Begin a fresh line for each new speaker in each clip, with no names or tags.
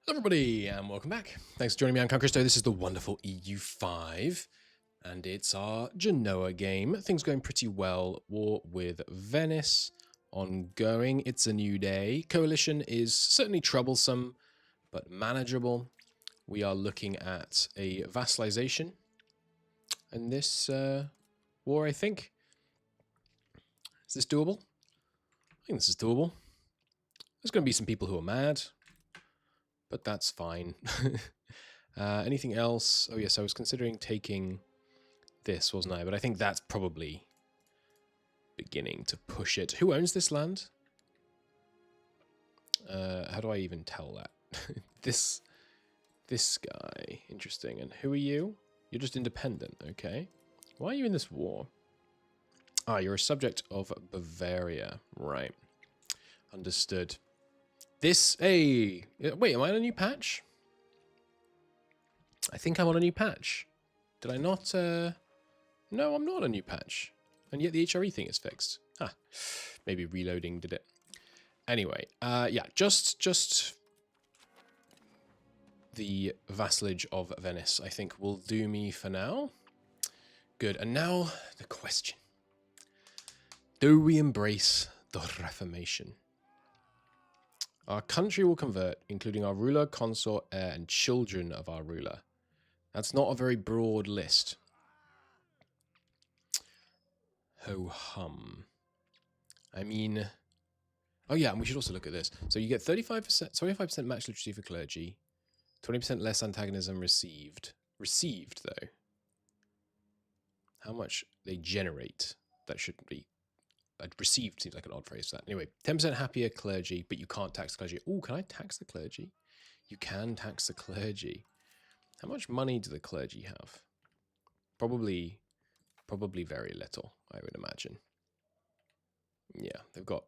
Hello everybody and welcome back. Thanks for joining me on Conquesto. This is the wonderful EU5 and it's our Genoa game. Things going pretty well. War with Venice ongoing. It's a new day. Coalition is certainly troublesome but manageable. We are looking at a vassalization in this war, I think. Is this doable? I think this is doable. There's going to be some people who are mad, but that's fine. Anything else? Oh yes, I was considering taking this, wasn't I? But I think that's probably beginning to push it. Who owns this land? How do I even tell that? this guy. Interesting. And who are you? You're just independent, okay. Why are you in this war? Ah, you're a subject of Bavaria. Right. Understood. This, hey, wait, am I on a new patch? I think I'm on a new patch. Did I not, no, I'm not on a new patch. And yet the HRE thing is fixed. Ah, maybe reloading did it. Anyway, yeah, just the vassalage of Venice, I think, will do me for now. Good, and now the question. Do we embrace the Reformation? Our country will convert, including our ruler, consort, heir, and children of our ruler. That's not a very broad list. Ho-hum. I mean... Oh yeah, and we should also look at this. So you get 35%, 25% match literacy for clergy, 20% less antagonism received. Received, though. How much they generate, that shouldn't be... Received seems like an odd phrase for that. Anyway, 10% happier clergy, but you can't tax the clergy. Oh, can I tax the clergy? You can tax the clergy. How much money do the clergy have? Probably very little, I would imagine. Yeah, they've got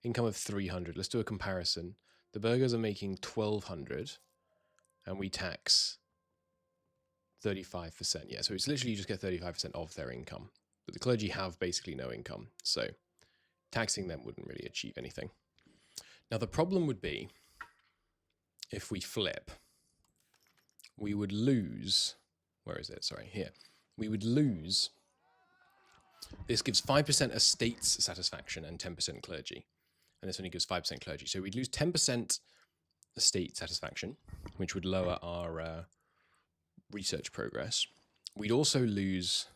income of 300. Let's do a comparison. The burghers are making 1,200, and we tax 35%. Yeah, so it's literally you just get 35% of their income. But the clergy have basically no income, so taxing them wouldn't really achieve anything. Now, the problem would be, if we flip, we would lose... Where is it? Sorry, here. We would lose... This gives 5% estates satisfaction and 10% clergy. And this only gives 5% clergy. So we'd lose 10% estate satisfaction, which would lower our research progress. We'd also lose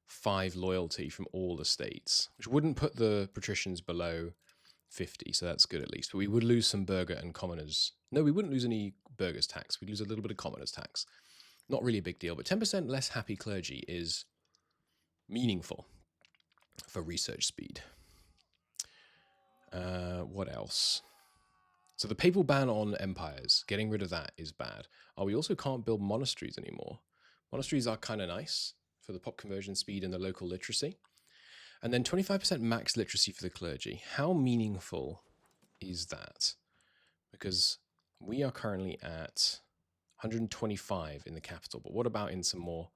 5 loyalty from all the states, which wouldn't put the patricians below 50, so that's good at least. But we would lose some burgher and commoners. No, we wouldn't lose any burghers tax. We'd lose a little bit of commoners tax. Not really a big deal, but 10% less happy clergy is meaningful for research speed. What else? So the papal ban on empires, getting rid of that is bad. Oh, we also can't build monasteries anymore. Monasteries are kind of nice for the pop conversion speed and the local literacy. And then 25% max literacy for the clergy. How meaningful is that? Because we are currently at 125 in the capital, but what about in some more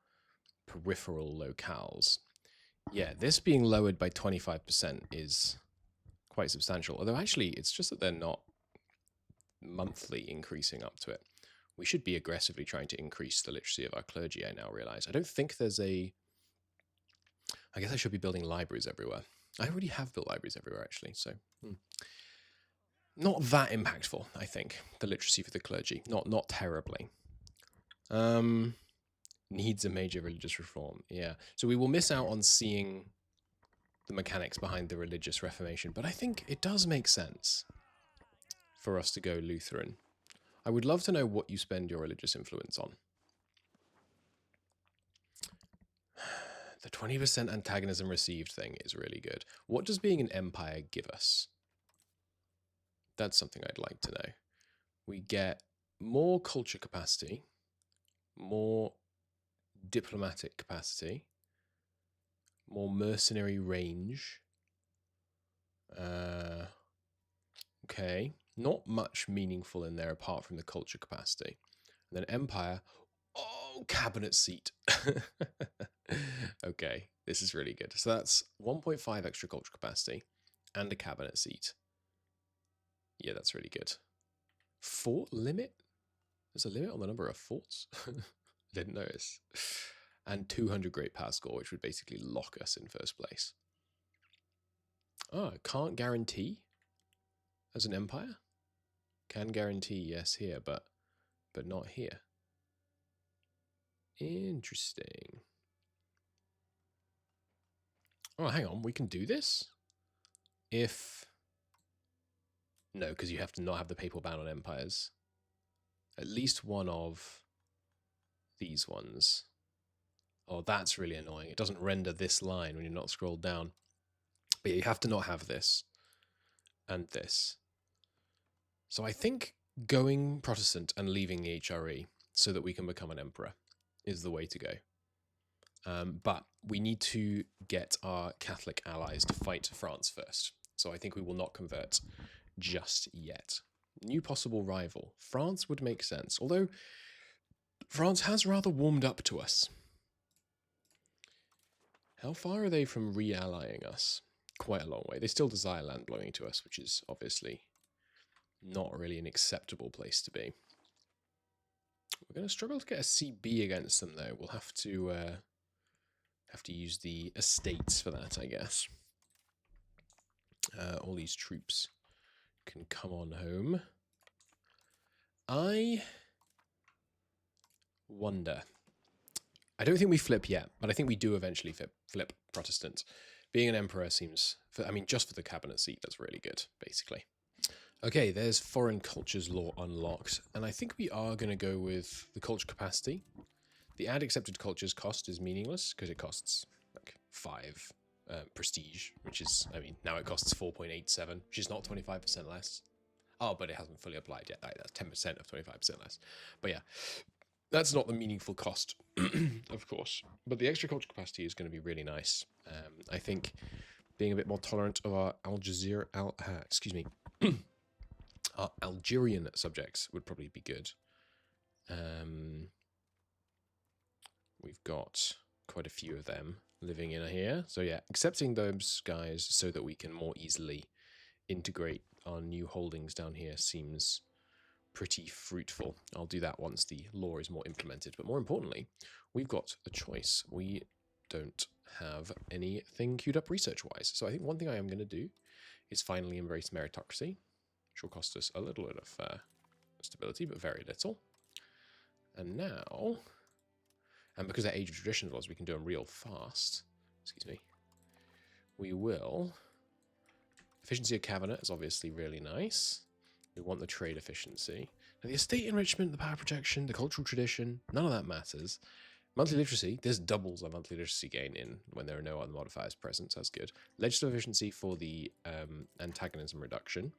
peripheral locales? Yeah, this being lowered by 25% is quite substantial. Although actually, it's just that they're not monthly increasing up to it. We should be aggressively trying to increase the literacy of our clergy, I now realize. I don't think there's a... I guess I should be building libraries everywhere. I already have built libraries everywhere, actually, so... Not that impactful, I think, the literacy for the clergy. Not terribly. Needs a major religious reform, yeah. So we will miss out on seeing the mechanics behind the religious reformation, but I think it does make sense for us to go Lutheran. I would love to know what you spend your religious influence on. The 20% antagonism received thing is really good. What does being an empire give us? That's something I'd like to know. We get more culture capacity, more diplomatic capacity, more mercenary range. Okay. Not much meaningful in there apart from the culture capacity. And then empire. Oh, cabinet seat. Okay, this is really good. So that's 1.5 extra culture capacity and a cabinet seat. Yeah, that's really good. Fort limit? There's a limit on the number of forts? Didn't notice. And 200 great power score, which would basically lock us in first place. Oh, can't guarantee as an empire? Can guarantee, yes, here, but not here. Interesting. Oh, hang on, we can do this? If... No, because you have to not have the papal ban on empires. At least one of these ones. Oh, that's really annoying. It doesn't render this line when you're not scrolled down. But you have to not have this. And this. So I think going Protestant and leaving the HRE so that we can become an emperor is the way to go. But we need to get our Catholic allies to fight France first. So I think we will not convert just yet. New possible rival. France would make sense. Although France has rather warmed up to us. How far are they from re-allying us? Quite a long way. They still desire land belonging to us, which is obviously not really an acceptable place to be. We're going to struggle to get a CB against them, though. We'll have to use the estates for that, I guess. All these troops can come on home. I wonder. I don't think we flip yet, but I think we do eventually flip Protestant. Being an emperor seems, I mean, just for the cabinet seat, that's really good, basically. Okay, there's foreign cultures law unlocked, and I think we are going to go with the culture capacity. The add accepted cultures cost is meaningless because it costs like 5 prestige, which is, I mean, now it costs 4.87, which is not 25% less. Oh, but it hasn't fully applied yet. That's 10% of 25% less. But yeah, that's not the meaningful cost, of course. But the extra culture capacity is going to be really nice. I think being a bit more tolerant of our our Algerian subjects would probably be good. We've got quite a few of them living in here. So yeah, accepting those guys so that we can more easily integrate our new holdings down here seems pretty fruitful. I'll do that once the law is more implemented. But more importantly, we've got a choice. We don't have anything queued up research-wise. So I think one thing I am going to do is finally embrace meritocracy, which will cost us a little bit of stability, but very little. And now, and because they're Age of Tradition laws, we can do them real fast. Excuse me. We will... Efficiency of cabinet is obviously really nice. We want the trade efficiency. Now the estate enrichment, the power protection, the cultural tradition, none of that matters. Monthly literacy, this doubles our monthly literacy gain in when there are no other modifiers present, so that's good. Legislative efficiency for the antagonism reduction.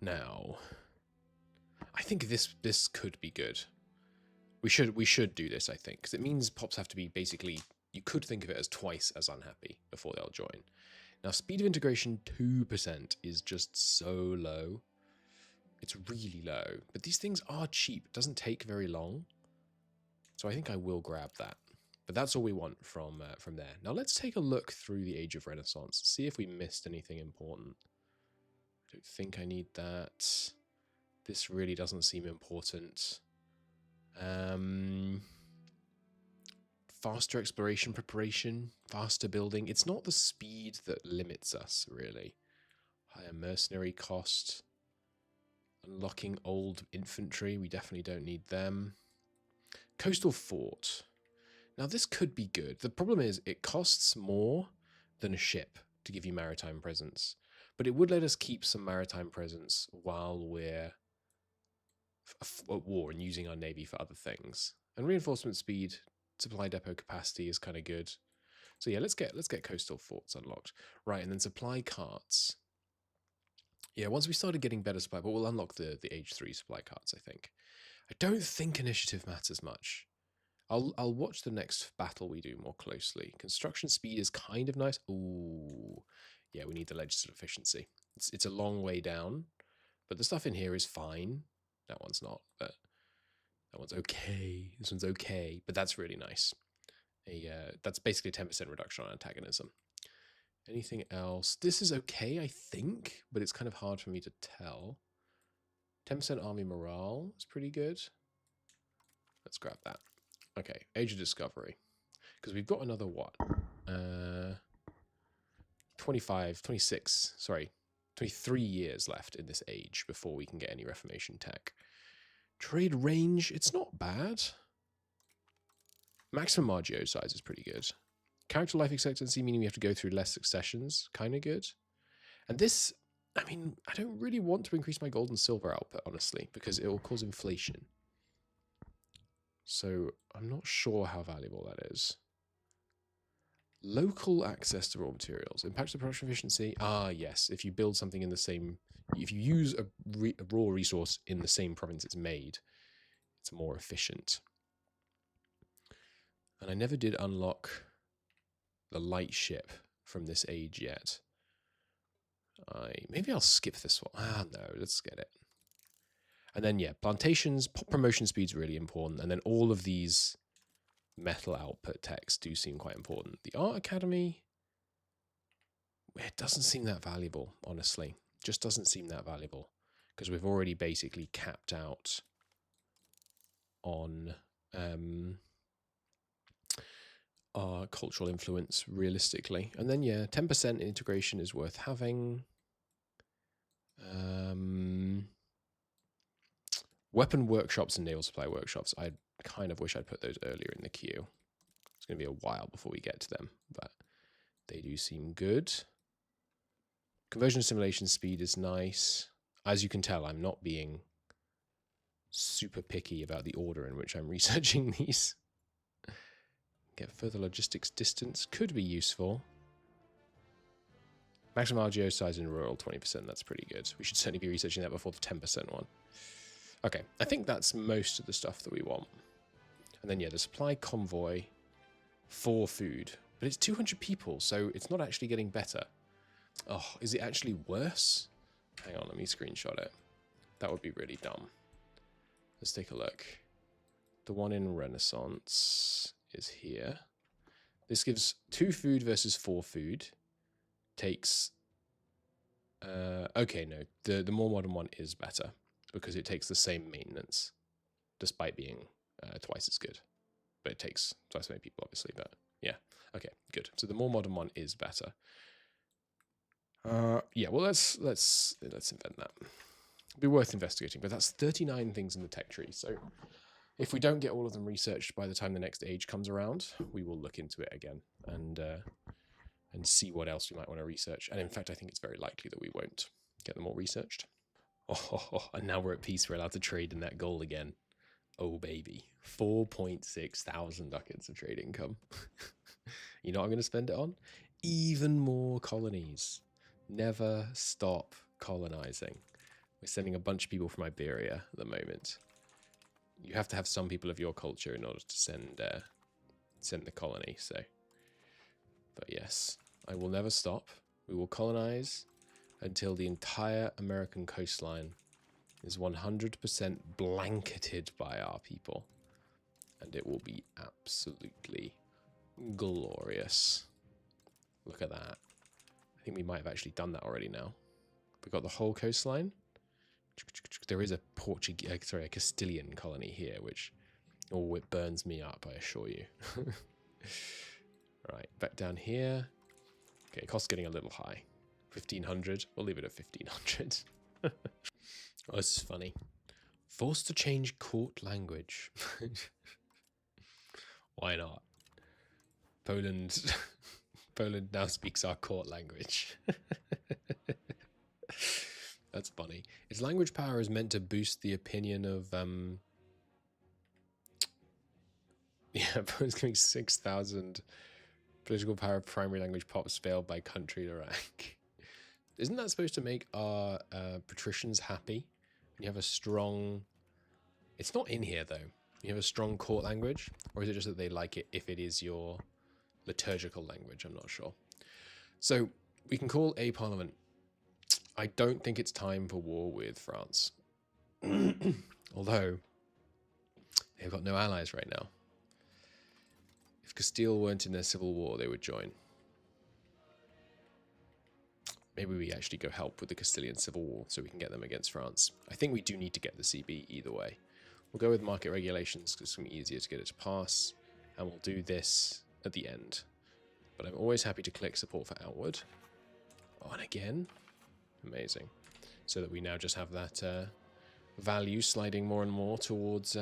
Now, I think this could be good. We should do this, I think, because it means pops have to be basically, you could think of it as twice as unhappy before they'll join. Now, speed of integration 2% is just so low. It's really low. But these things are cheap. It doesn't take very long. So I think I will grab that. But that's all we want from there. Now, let's take a look through the Age of Renaissance. See if we missed anything important. I don't think I need that. This really doesn't seem important. Faster exploration preparation, faster building. It's not the speed that limits us, really. Higher mercenary cost. Unlocking old infantry. We definitely don't need them. Coastal fort. Now, this could be good. The problem is it costs more than a ship to give you maritime presence. But it would let us keep some maritime presence while we're at war and using our navy for other things. And reinforcement speed... Supply depot capacity is kind of good. So yeah, let's get coastal forts unlocked. Right, and then supply carts. Yeah, once we started getting better supply, but we'll unlock the Age 3 supply carts, I think. I don't think initiative matters much. I'll watch the next battle we do more closely. Construction speed is kind of nice. Ooh. Yeah, we need the legislative efficiency. It's a long way down, but the stuff in here is fine. That one's not, but that one's okay. This one's okay, but that's really nice. That's basically a 10% reduction on antagonism. Anything else? This is okay, I think, but it's kind of hard for me to tell. 10% army morale is pretty good. Let's grab that. Okay, Age of Discovery. Because we've got another what? 23 years left in this age before we can get any Reformation tech. Trade range, it's not bad. Maximum RGO size is pretty good. Character life expectancy, meaning we have to go through less successions, kind of good. And this, I mean, I don't really want to increase my gold and silver output, honestly, because it will cause inflation. So I'm not sure how valuable that is. Local access to raw materials. Impacts the production efficiency. Ah, yes. If you build something in the same... If you use a raw resource in the same province it's made, it's more efficient. And I never did unlock the light ship from this age yet. Maybe I'll skip this one. Ah, no. Let's get it. And then, yeah, plantations, promotion speed's really important. And then all of these metal output techs do seem quite important. The Art Academy, it doesn't seem that valuable, honestly. Just doesn't seem that valuable. Because we've already basically capped out on our cultural influence, realistically. And then, yeah, 10% integration is worth having. Weapon workshops and naval supply workshops. I kind of wish I'd put those earlier in the queue. It's going to be a while before we get to them, but they do seem good. Conversion simulation speed is nice. As you can tell, I'm not being super picky about the order in which I'm researching these. Get further logistics distance could be useful. Maximum RGO size in rural, 20%. That's pretty good. We should certainly be researching that before the 10% one. Okay, I think that's most of the stuff that we want. And then, yeah, the supply convoy for food. But it's 200 people, so it's not actually getting better. Oh, is it actually worse? Hang on, let me screenshot it. That would be really dumb. Let's take a look. The one in Renaissance is here. This gives 2 food versus 4 food. Takes... okay, no. The more modern one is better because it takes the same maintenance despite being twice as good. But it takes twice as many people, obviously. But yeah, okay, good. So the more modern one is better. Yeah, well, let's invent that. It'd be worth investigating. But that's 39 things in the tech tree. So if we don't get all of them researched by the time the next age comes around, we will look into it again and see what else we might want to research. And in fact, I think it's very likely that we won't get them all researched. Oh, and now we're at peace. We're allowed to trade in that gold again. Oh, baby. 4.6 thousand ducats of trade income. You know what I'm going to spend it on? Even more colonies. Never stop colonizing. We're sending a bunch of people from Iberia at the moment. You have to have some people of your culture in order to send the colony, so... But yes, I will never stop. We will colonize until the entire American coastline is 100% blanketed by our people. And it will be absolutely glorious. Look at that. I think we might have actually done that already now. We've got the whole coastline. There is a a Castilian colony here, which, oh, it burns me up, I assure you. Right, back down here. Okay, cost's getting a little high. 1,500. We'll leave it at 1,500. Oh, this is funny. Forced to change court language. Why not? Poland now speaks our court language. That's funny. Its language power is meant to boost the opinion of yeah, Poland's giving 6,000 political power of primary language pops failed by country to rank. Isn't that supposed to make our patricians happy? You have a strong... It's not in here, though. You have a strong court language? Or is it just that they like it if it is your liturgical language? I'm not sure. So, we can call a parliament. I don't think it's time for war with France. Although, they've got no allies right now. If Castile weren't in their civil war, they would join. maybe we actually go help with the Castilian Civil War so we can get them against France. I think we do need to get the CB either way. We'll go with market regulations because it's going to be easier to get it to pass, and we'll do this at the end. But I'm always happy to click support for outward. Oh, and again, amazing. So that we now just have that value sliding more and more towards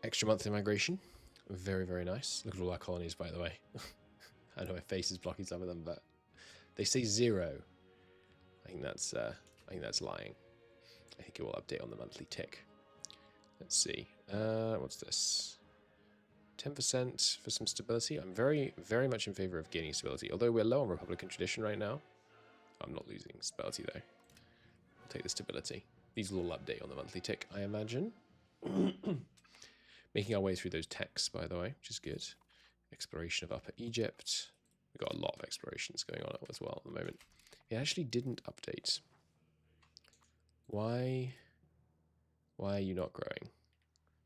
extra monthly migration. Very, very nice. Look at all our colonies, by the way. I know my face is blocking some of them, but they say 0. I think that's lying. I think it will update on the monthly tick. Let's see. What's this? 10% for some stability. I'm very, very much in favor of gaining stability. Although we're low on Republican tradition right now. I'm not losing stability though. I'll take the stability. These will all update on the monthly tick, I imagine. Making our way through those texts, by the way, which is good. Exploration of Upper Egypt. We've got a lot of explorations going on as well at the moment. It actually didn't update. Why are you not growing?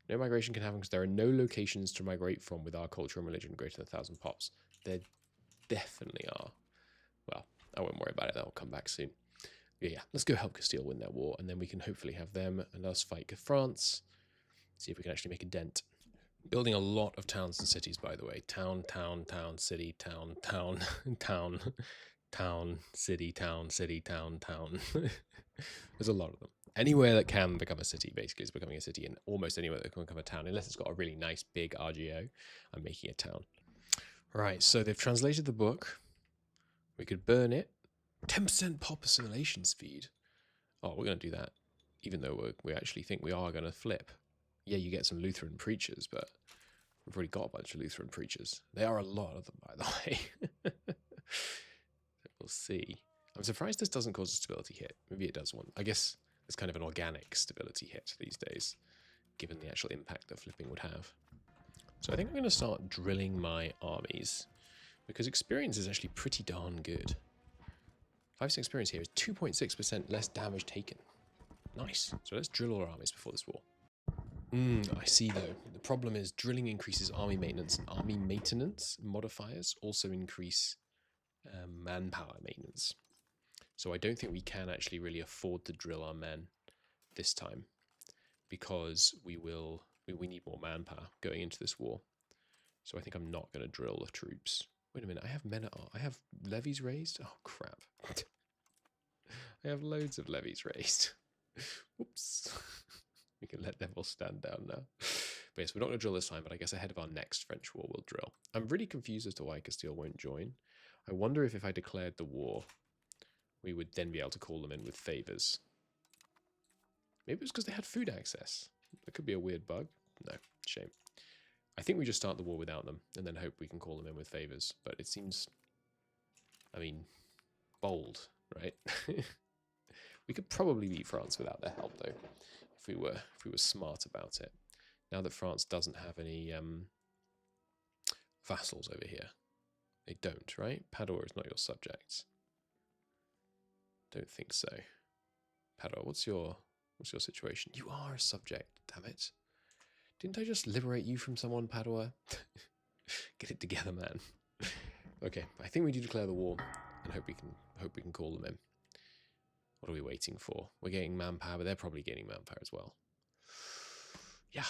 No migration can happen because there are no locations to migrate from with our culture and religion greater than 1,000 pops. There definitely are. Well, I won't worry about it. That'll come back soon. Yeah, let's go help Castile win their war, and then we can hopefully have them and us fight France. See if we can actually make a dent. Building a lot of towns and cities, by the way. Town, town, town, city, town, town, town, town, city, town, town, town. There's a lot of them. Anywhere that can become a city, basically, is becoming a city, and almost anywhere that can become a town, unless it's got a really nice big RGO, I'm making a town. Right, so they've translated the book. We could burn it. 10% pop assimilation speed. Oh, we're going to do that, even though we actually think we are going to flip. Yeah, you get some Lutheran preachers, but we've already got a bunch of Lutheran preachers. There are a lot of them, by the way. We'll see. I'm surprised this doesn't cause a stability hit. Maybe it does one. I guess it's kind of an organic stability hit these days, given the actual impact that flipping would have. So I think I'm going to start drilling my armies, because experience is actually pretty darn good. 5% experience here is 2.6% less damage taken. Nice. So let's drill all our armies before this war. I see though. The problem is drilling increases army maintenance, and army maintenance modifiers also increase manpower maintenance. So I don't think we can actually really afford to drill our men this time, because we need more manpower going into this war. So I think I'm not going to drill the troops. Wait a minute, I have men at I have levies raised? Oh crap. I have loads of levies raised. Whoops. We can let them all stand down now. But yes, we're not going to drill this time, but I guess ahead of our next French war, we'll drill. I'm really confused as to why Castile won't join. I wonder if I declared the war, we would then be able to call them in with favors. Maybe it was because they had food access. That could be a weird bug. No, shame. I think we just start the war without them and then hope we can call them in with favors. But it seems, I mean, bold, right? We could probably beat France without their help, though, if we were smart about it. Now that France doesn't have any vassals over here, they don't, right? Padua is not your subject. Don't think so. Padua, what's your situation? You are a subject, damn it. Didn't I just liberate you from someone, Padua? Get it together, man. Okay, I think we do declare the war and hope we can call them in. What are we waiting for? We're getting manpower, but they're probably getting manpower as well. Yeah.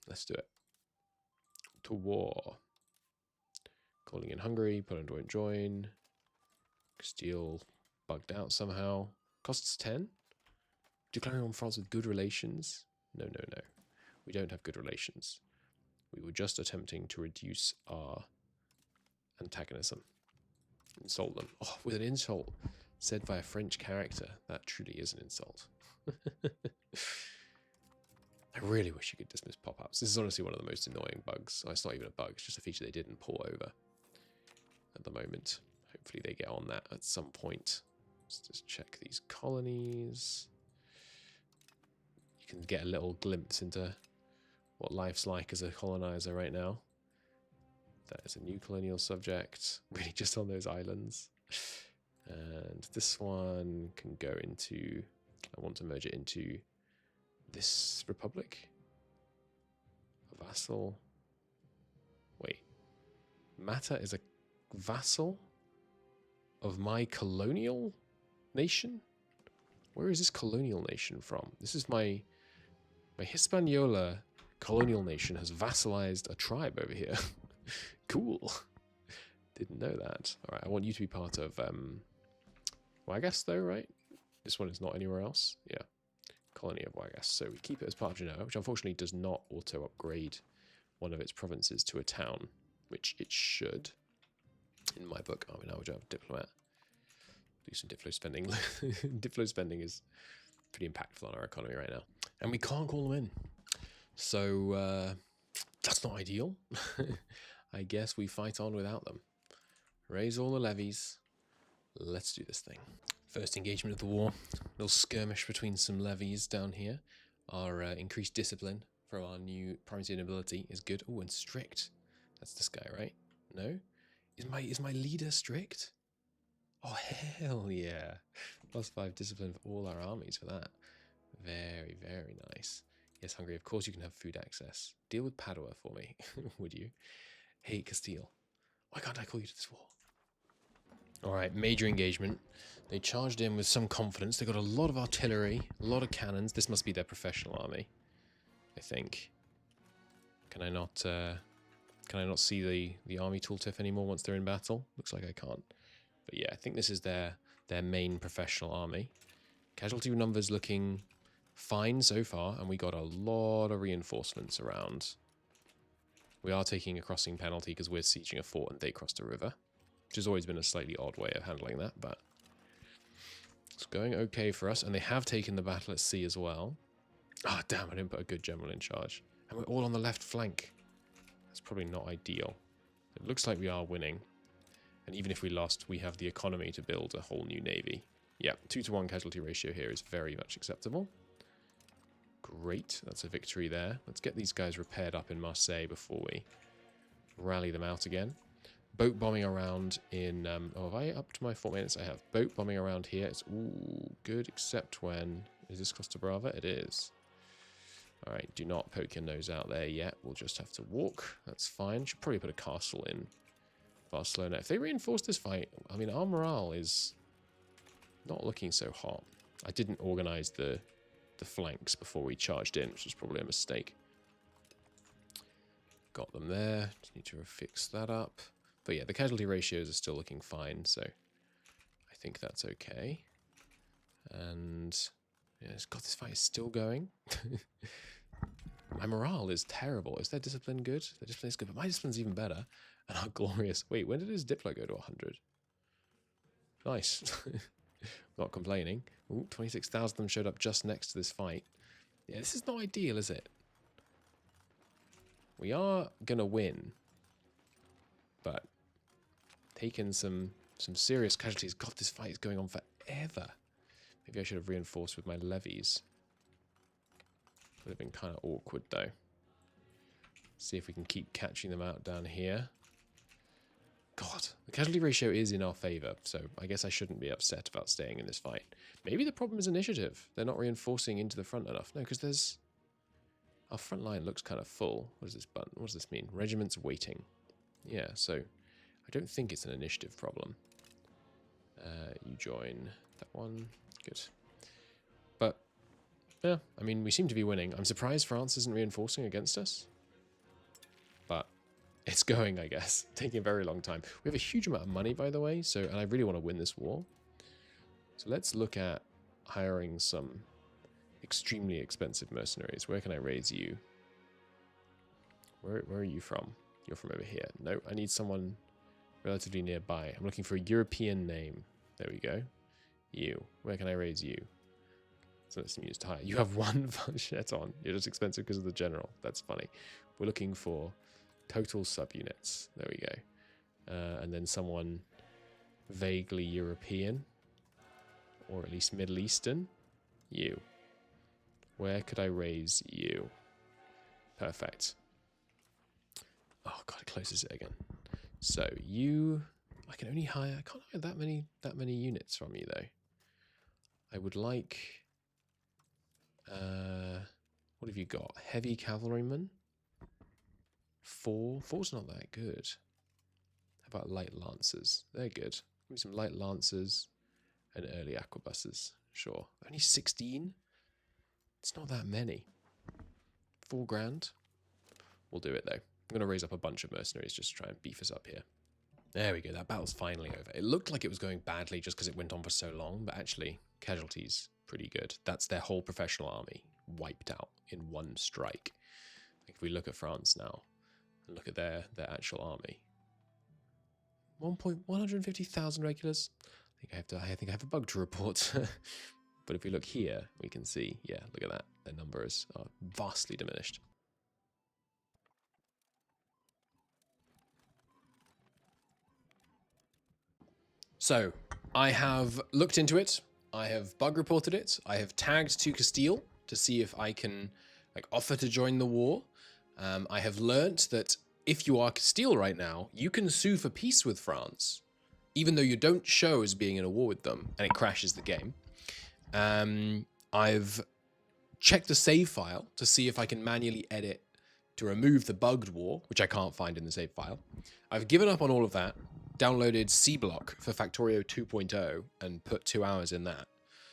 Let's do it. To war. Calling in Hungary. Poland won't join. Castile bugged out somehow. Costs 10. Declaring on France with good relations. No. We don't have good relations. We were just attempting to reduce our antagonism. Insult them. Oh, with an insult said by a French character. That truly is an insult. I really wish you could dismiss pop-ups. This is honestly one of the most annoying bugs. Oh, it's not even a bug. It's just a feature they didn't pour over at the moment. Hopefully they get on that at some point. Let's just check these colonies. You can get a little glimpse into what life's like as a colonizer right now. That is a new colonial subject, really just on those islands. And this one can go into, I want to merge it into this republic. A vassal. Wait, Mata is a vassal? of my colonial nation? Where is this colonial nation from? This is my Hispaniola colonial nation has vassalized a tribe over here. Cool. Didn't know that. All right, I want you to be part of Wagas though, right? This one is not anywhere else. Yeah. Colony of Wagas. So we keep it as part of Genoa, which unfortunately does not auto-upgrade one of its provinces to a town, which it should. In my book, oh, now we don't have a diplomat. Do some diplo spending. Diplo spending is pretty impactful on our economy right now. And we can't call them in. So that's not ideal. I guess we fight on without them. Raise all the levies. Let's do this thing. First engagement of the war. Little skirmish between some levies down here. Our increased discipline from our new primacy and ability is good. Oh, and strict. That's this guy, right? No? Is my leader strict? Oh, hell yeah. +5 discipline for all our armies for that. Very, very nice. Yes, Hungary, of course you can have food access. Deal with Padua for me, would you? Hey, Castile. Why can't I call you to this war? Alright, major engagement. They charged in with some confidence. They got a lot of artillery, a lot of cannons. This must be their professional army, I think. Can I not see the army tooltip anymore once they're in battle? Looks like I can't. But yeah, I think this is their main professional army. Casualty numbers looking fine so far, and we got a lot of reinforcements around. We are taking a crossing penalty because we're sieging a fort and they crossed a river, which has always been a slightly odd way of handling that, but it's going okay for us. And they have taken the battle at sea as well. Ah, damn, I didn't put a good general in charge. And we're all on the left flank. That's probably not ideal. It looks like we are winning. And even if we lost, we have the economy to build a whole new navy. Yeah, 2-to-1 casualty ratio here is very much acceptable. Great, that's a victory there. Let's get these guys repaired up in Marseille before we rally them out again. Boat bombing around in... oh, have I upped my fort maintenance? I have. Boat bombing around here. It's ooh, good, except when... Is this Costa Brava? It is. Alright, do not poke your nose out there yet. We'll just have to walk. That's fine. Should probably put a castle in Barcelona. If they reinforce this fight, I mean, our morale is not looking so hot. I didn't organize the flanks before we charged in, which was probably a mistake. Got them there. Just need to fix that up. But yeah, the casualty ratios are still looking fine, so I think that's okay. And yeah, God, this fight is still going. My morale is terrible. Is their discipline good? Their discipline is good, but my discipline's even better. And our glorious... Wait, when did his Diplo go to 100? Nice. Not complaining. Ooh, 26,000 of them showed up just next to this fight. Yeah, this is not ideal, is it? We are going to win. But taking some serious casualties. God, this fight is going on forever. Maybe I should have reinforced with my levies. Would have been kind of awkward, though. See if we can keep catching them out down here. God, the casualty ratio is in our favor, so I guess I shouldn't be upset about staying in this fight. Maybe the problem is initiative. They're not reinforcing into the front enough. No, because there's... Our front line looks kind of full. What is this button? What does this mean? Regiments waiting. Yeah, so I don't think it's an initiative problem. You join that one. Good. But, yeah, I mean, we seem to be winning. I'm surprised France isn't reinforcing against us. But it's going, I guess. Taking a very long time. We have a huge amount of money, by the way, so, and I really want to win this war. So let's look at hiring some extremely expensive mercenaries. Where can I raise you? Where are you from? You're from over here. No, I need someone relatively nearby. I'm looking for a European name. There we go. You. Where can I raise you? So let's use to hire. You have one Cheton. You're just expensive because of the general. That's funny. We're looking for total subunits. There we go. And then someone vaguely European. Or at least Middle Eastern. You. Where could I raise you? Perfect. Oh god, it closes it again. So you, I can only hire. I can't hire that many units from you though. I would like. What have you got? Heavy cavalryman. 4. 4's not that good. How about light lancers? They're good. Maybe some light lancers and early aquabuses. Sure. Only 16? It's not that many. 4 grand? We'll do it, though. I'm going to raise up a bunch of mercenaries just to try and beef us up here. There we go. That battle's finally over. It looked like it was going badly just because it went on for so long, but actually, casualties pretty good. That's their whole professional army wiped out in one strike. If we look at France now and look at their actual army, 150,000 regulars. I think I have a bug to report. But if we look here, we can see, yeah, look at that. Their numbers are vastly diminished. So I have looked into it. I have bug reported it. I have tagged to Castile to see if I can offer to join the war. I have learnt that if you are Castile right now, you can sue for peace with France, even though you don't show as being in a war with them, and it crashes the game. I've checked the save file to see if I can manually edit to remove the bugged war, which I can't find in the save file. I've given up on all of that, downloaded C-Block for Factorio 2.0 and put 2 hours in that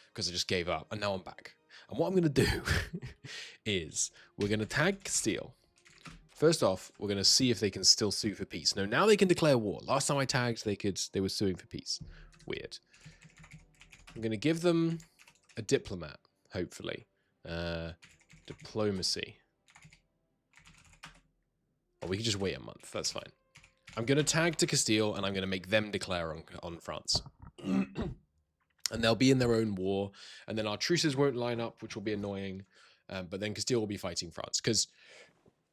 because I just gave up, and now I'm back. And what I'm going to do is we're going to tag Castile. First off, we're going to see if they can still sue for peace. No, now they can declare war. Last time I tagged, they were suing for peace. Weird. I'm going to give them a diplomat, hopefully. Diplomacy. Or we can just wait a month. That's fine. I'm going to tag to Castile, and I'm going to make them declare on France. And they'll be in their own war, and then our truces won't line up, which will be annoying. But then Castile will be fighting France, because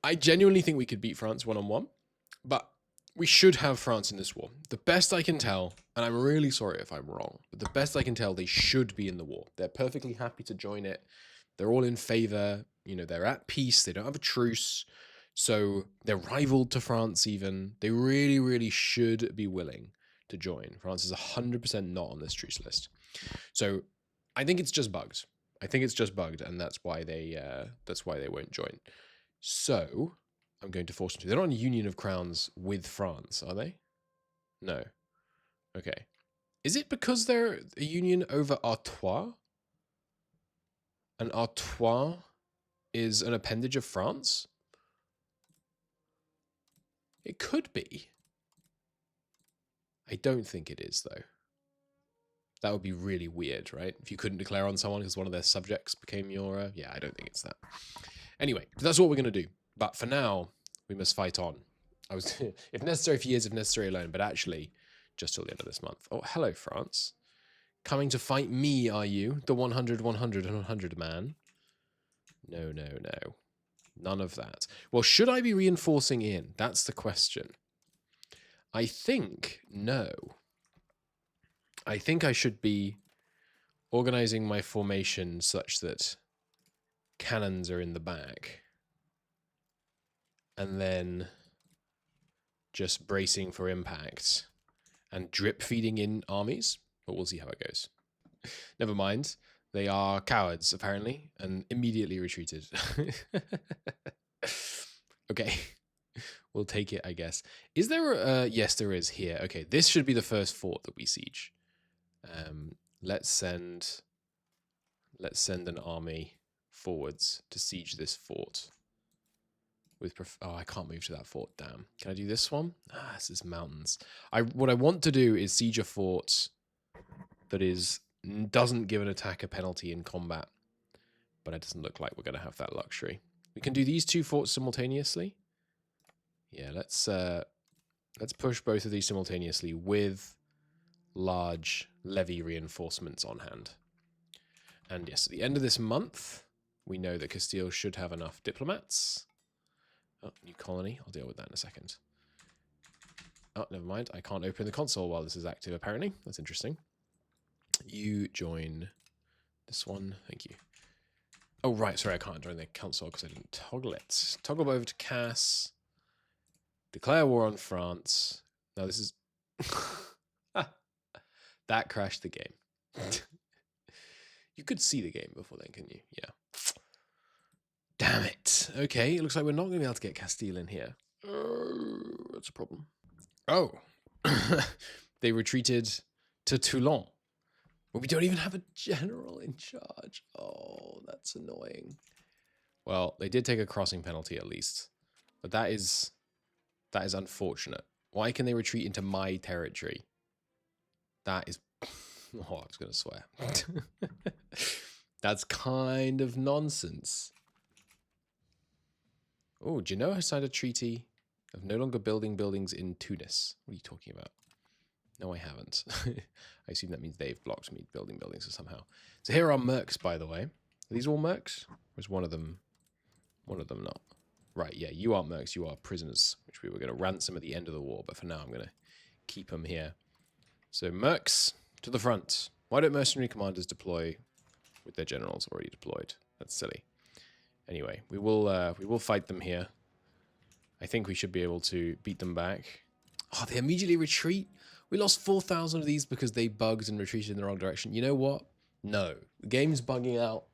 I genuinely think we could beat France one-on-one, but we should have France in this war. The best I can tell, and I'm really sorry if I'm wrong, but the best I can tell, they should be in the war. They're perfectly happy to join it. They're all in favor. You know, they're at peace. They don't have a truce. So they're rivaled to France even. They really, really should be willing to join. France is 100% not on this truce list. So I think it's just bugged. I think it's just bugged, and that's why they won't join. So I'm going to force them to. They're not in Union of Crowns with France, are they? No. Okay. Is it because they're a union over Artois? And Artois is an appendage of France? It could be. I don't think it is, though. That would be really weird, right? If you couldn't declare on someone because one of their subjects became your... yeah, I don't think it's that. Anyway, that's what we're going to do. But for now, we must fight on. If necessary for years, if necessary alone, but actually, just till the end of this month. Oh, hello, France. Coming to fight me, are you? The 100, 100, and 100 man? No, no, no. None of that. Well, should I be reinforcing in? That's the question. I think no. I think I should be organizing my formation such that cannons are in the back. And then just bracing for impact and drip feeding in armies. But we'll see how it goes. Never mind. They are cowards, apparently, and immediately retreated. Okay. We'll take it, I guess. Is there a... yes, there is here. Okay, this should be the first fort that we siege. Let's send an army forwards to siege this fort. Oh, I can't move to that fort. Damn. Can I do this one? Ah, this is mountains. What I want to do is siege a fort that doesn't give an attacker penalty in combat, but it doesn't look like we're going to have that luxury. We can do these 2 forts simultaneously. Yeah, let's push both of these simultaneously with large levy reinforcements on hand. And yes, at the end of this month, we know that Castile should have enough diplomats. Oh, new colony. I'll deal with that in a second. Oh, never mind. I can't open the console while this is active, apparently. That's interesting. You join this one. Thank you. Oh, right. Sorry, I can't join the console because I didn't toggle it. Toggle over to Cass. Declare war on France. Now, this is... that crashed the game. You could see the game before then, couldn't you? Yeah. Damn it. Okay, it looks like we're not going to be able to get Castile in here. That's a problem. Oh. They retreated to Toulon. Well, we don't even have a general in charge. Oh, that's annoying. Well, they did take a crossing penalty at least. But that is unfortunate. Why can they retreat into my territory? That is... Oh, I was going to swear. That's kind of nonsense. Oh, Genoa has signed a treaty of no longer building buildings in Tunis. What are you talking about? No, I haven't. I assume that means they've blocked me building buildings somehow. So here are mercs, by the way. Are these all mercs? Or is one of them not? Right, yeah, you aren't mercs, you are prisoners, which we were going to ransom at the end of the war, but for now I'm going to keep them here. So mercs, to the front. Why don't mercenary commanders deploy with their generals already deployed? That's silly. Anyway, we will fight them here. I think we should be able to beat them back. Oh, they immediately retreat. We lost 4,000 of these because they bugged and retreated in the wrong direction. You know what? No. The game's bugging out.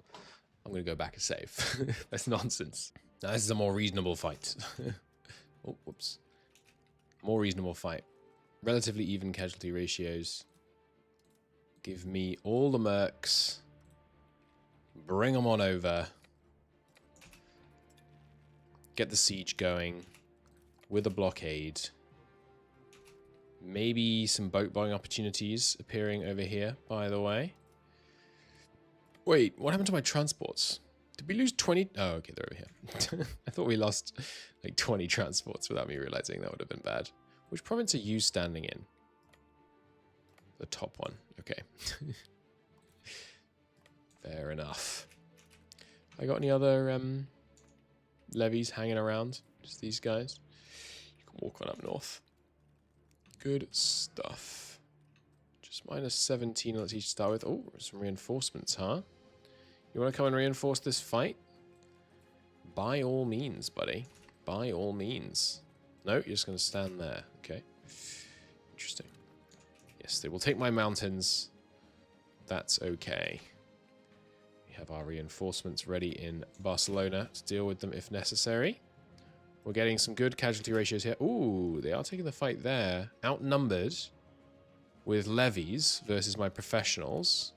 I'm going to go back and save. That's nonsense. Now, this is a more reasonable fight. Oh, whoops. More reasonable fight. Relatively even casualty ratios. Give me all the mercs. Bring them on over. Get the siege going with a blockade. Maybe some boat buying opportunities appearing over here, by the way. Wait, what happened to my transports? Did we lose 20? Oh, okay, they're over here. I thought we lost like 20 transports without me realizing. That would have been bad. Which province are you standing in? The top one. Okay. Fair enough. I got any other levies hanging around? Just these guys? You can walk on up north. Good stuff. Just minus 17, let's each start with. Oh, some reinforcements, huh? You want to come and reinforce this fight? By all means, buddy. By all means. No, you're just going to stand there. Okay. Interesting. Yes, they will take my mountains. That's okay. We have our reinforcements ready in Barcelona to deal with them if necessary. We're getting some good casualty ratios here. Ooh, they are taking the fight there. Outnumbered with levies versus my professionals.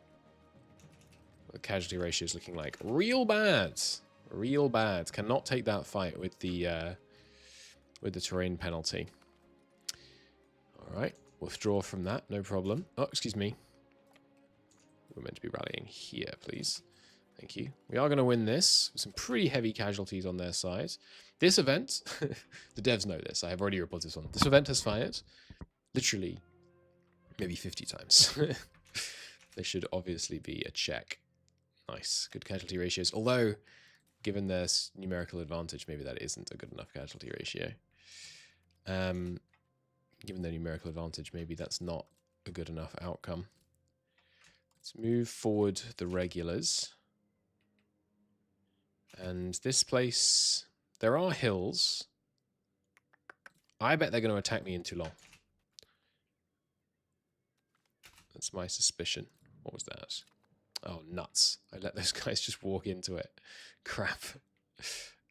The casualty ratio is looking like real bad. Real bad. Cannot take that fight with the terrain penalty. Alright, withdraw from that, no problem. Oh, excuse me. We're meant to be rallying here, please. Thank you. We are going to win this with some pretty heavy casualties on their side. This event, the devs know this. I have already reported this one. This event has fired literally maybe 50 times. There should obviously be a check. Nice. Good casualty ratios. Although, given their numerical advantage, maybe that isn't a good enough casualty ratio. Given their numerical advantage, maybe that's not a good enough outcome. Let's move forward the regulars. And this place, there are hills. I bet they're going to attack me in Toulon. That's my suspicion. What was that? Oh, nuts. I let those guys just walk into it. Crap.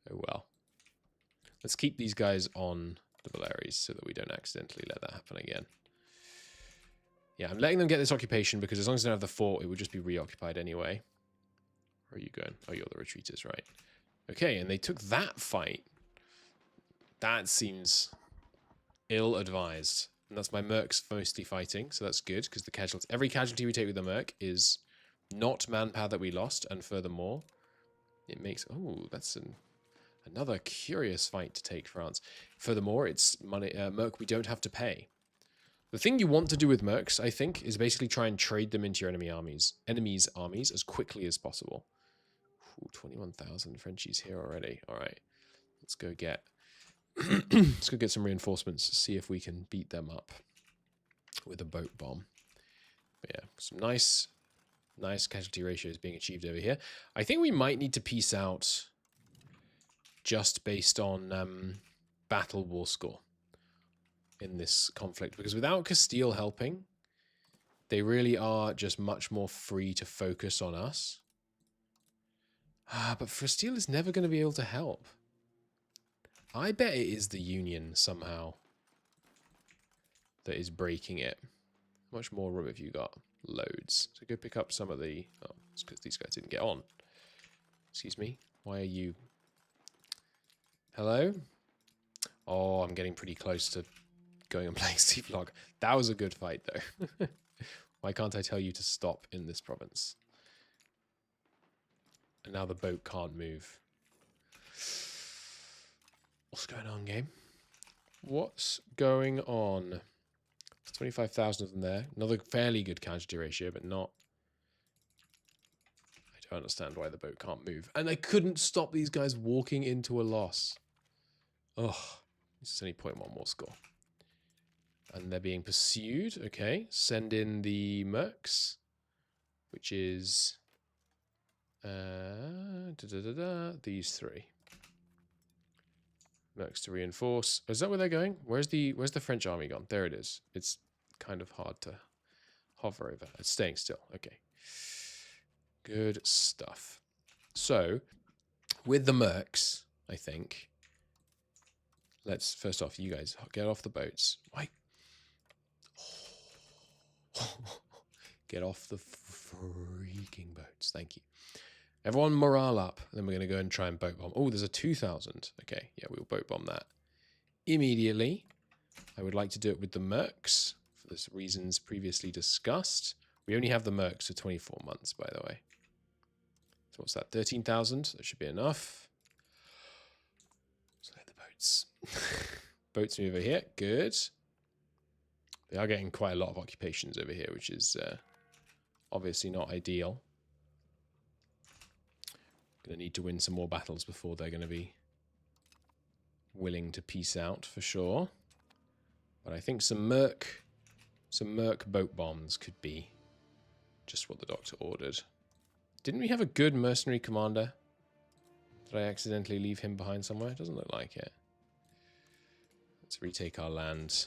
Oh, well. Let's keep these guys on the Baleares so that we don't accidentally let that happen again. Yeah, I'm letting them get this occupation because as long as they don't have the fort, it would just be reoccupied anyway. Where are you going? Oh, you're the retreaters, right. Okay, and they took that fight. That seems ill-advised. And that's my mercs mostly fighting, so that's good, because the casualty, every casualty we take with the merc is not manpower that we lost, and furthermore, it makes... Oh, that's another curious fight to take France. Furthermore, it's money merc we don't have to pay. The thing you want to do with mercs, I think, is basically try and trade them into your enemy's armies as quickly as possible. Ooh, 21,000 Frenchies here already. All right, let's go get let's go get some reinforcements to see if we can beat them up with a boat bomb. But yeah, some nice casualty ratios being achieved over here. I think we might need to peace out just based on battle war score in this conflict, because without Castile helping, they really are just much more free to focus on us. But Castile is never going to be able to help. I bet it is the Union somehow that is breaking it. How much more room have you got? Loads. So go pick up some of the... Oh, it's because these guys didn't get on. Excuse me. Why are you... Hello? Oh, I'm getting pretty close to going and playing C-Vlog. That was a good fight, though. Why can't I tell you to stop in this province? And now the boat can't move. What's going on, game? What's going on? There's 25,000 of them there. Another fairly good casualty ratio, but not... I don't understand why the boat can't move. And I couldn't stop these guys walking into a loss. Ugh. This is only 0.1 more score. And they're being pursued. Okay. Send in the mercs. Which is... these three. Mercs to reinforce. Is that where they're going? Where's the French army gone? There it is. It's kind of hard to hover over. It's staying still. Okay. Good stuff. So, with the mercs, I think... Let's, first off, you guys, get off the boats. Why? Get off the freaking boats. Thank you. Everyone morale up. Then we're going to go and try and boat bomb. Oh, there's a 2,000. Okay, yeah, we'll boat bomb that immediately. I would like to do it with the mercs for the reasons previously discussed. We only have the mercs for 24 months, by the way. So what's that? 13,000. That should be enough. So the boats. Boats move over here. Good. They are getting quite a lot of occupations over here, which is obviously not ideal. Going to need to win some more battles before they're going to be willing to peace out, for sure. But I think some merc boat bombs could be just what the doctor ordered. Didn't we have a good mercenary commander? Did I accidentally leave him behind somewhere? Doesn't look like it. Let's retake our land.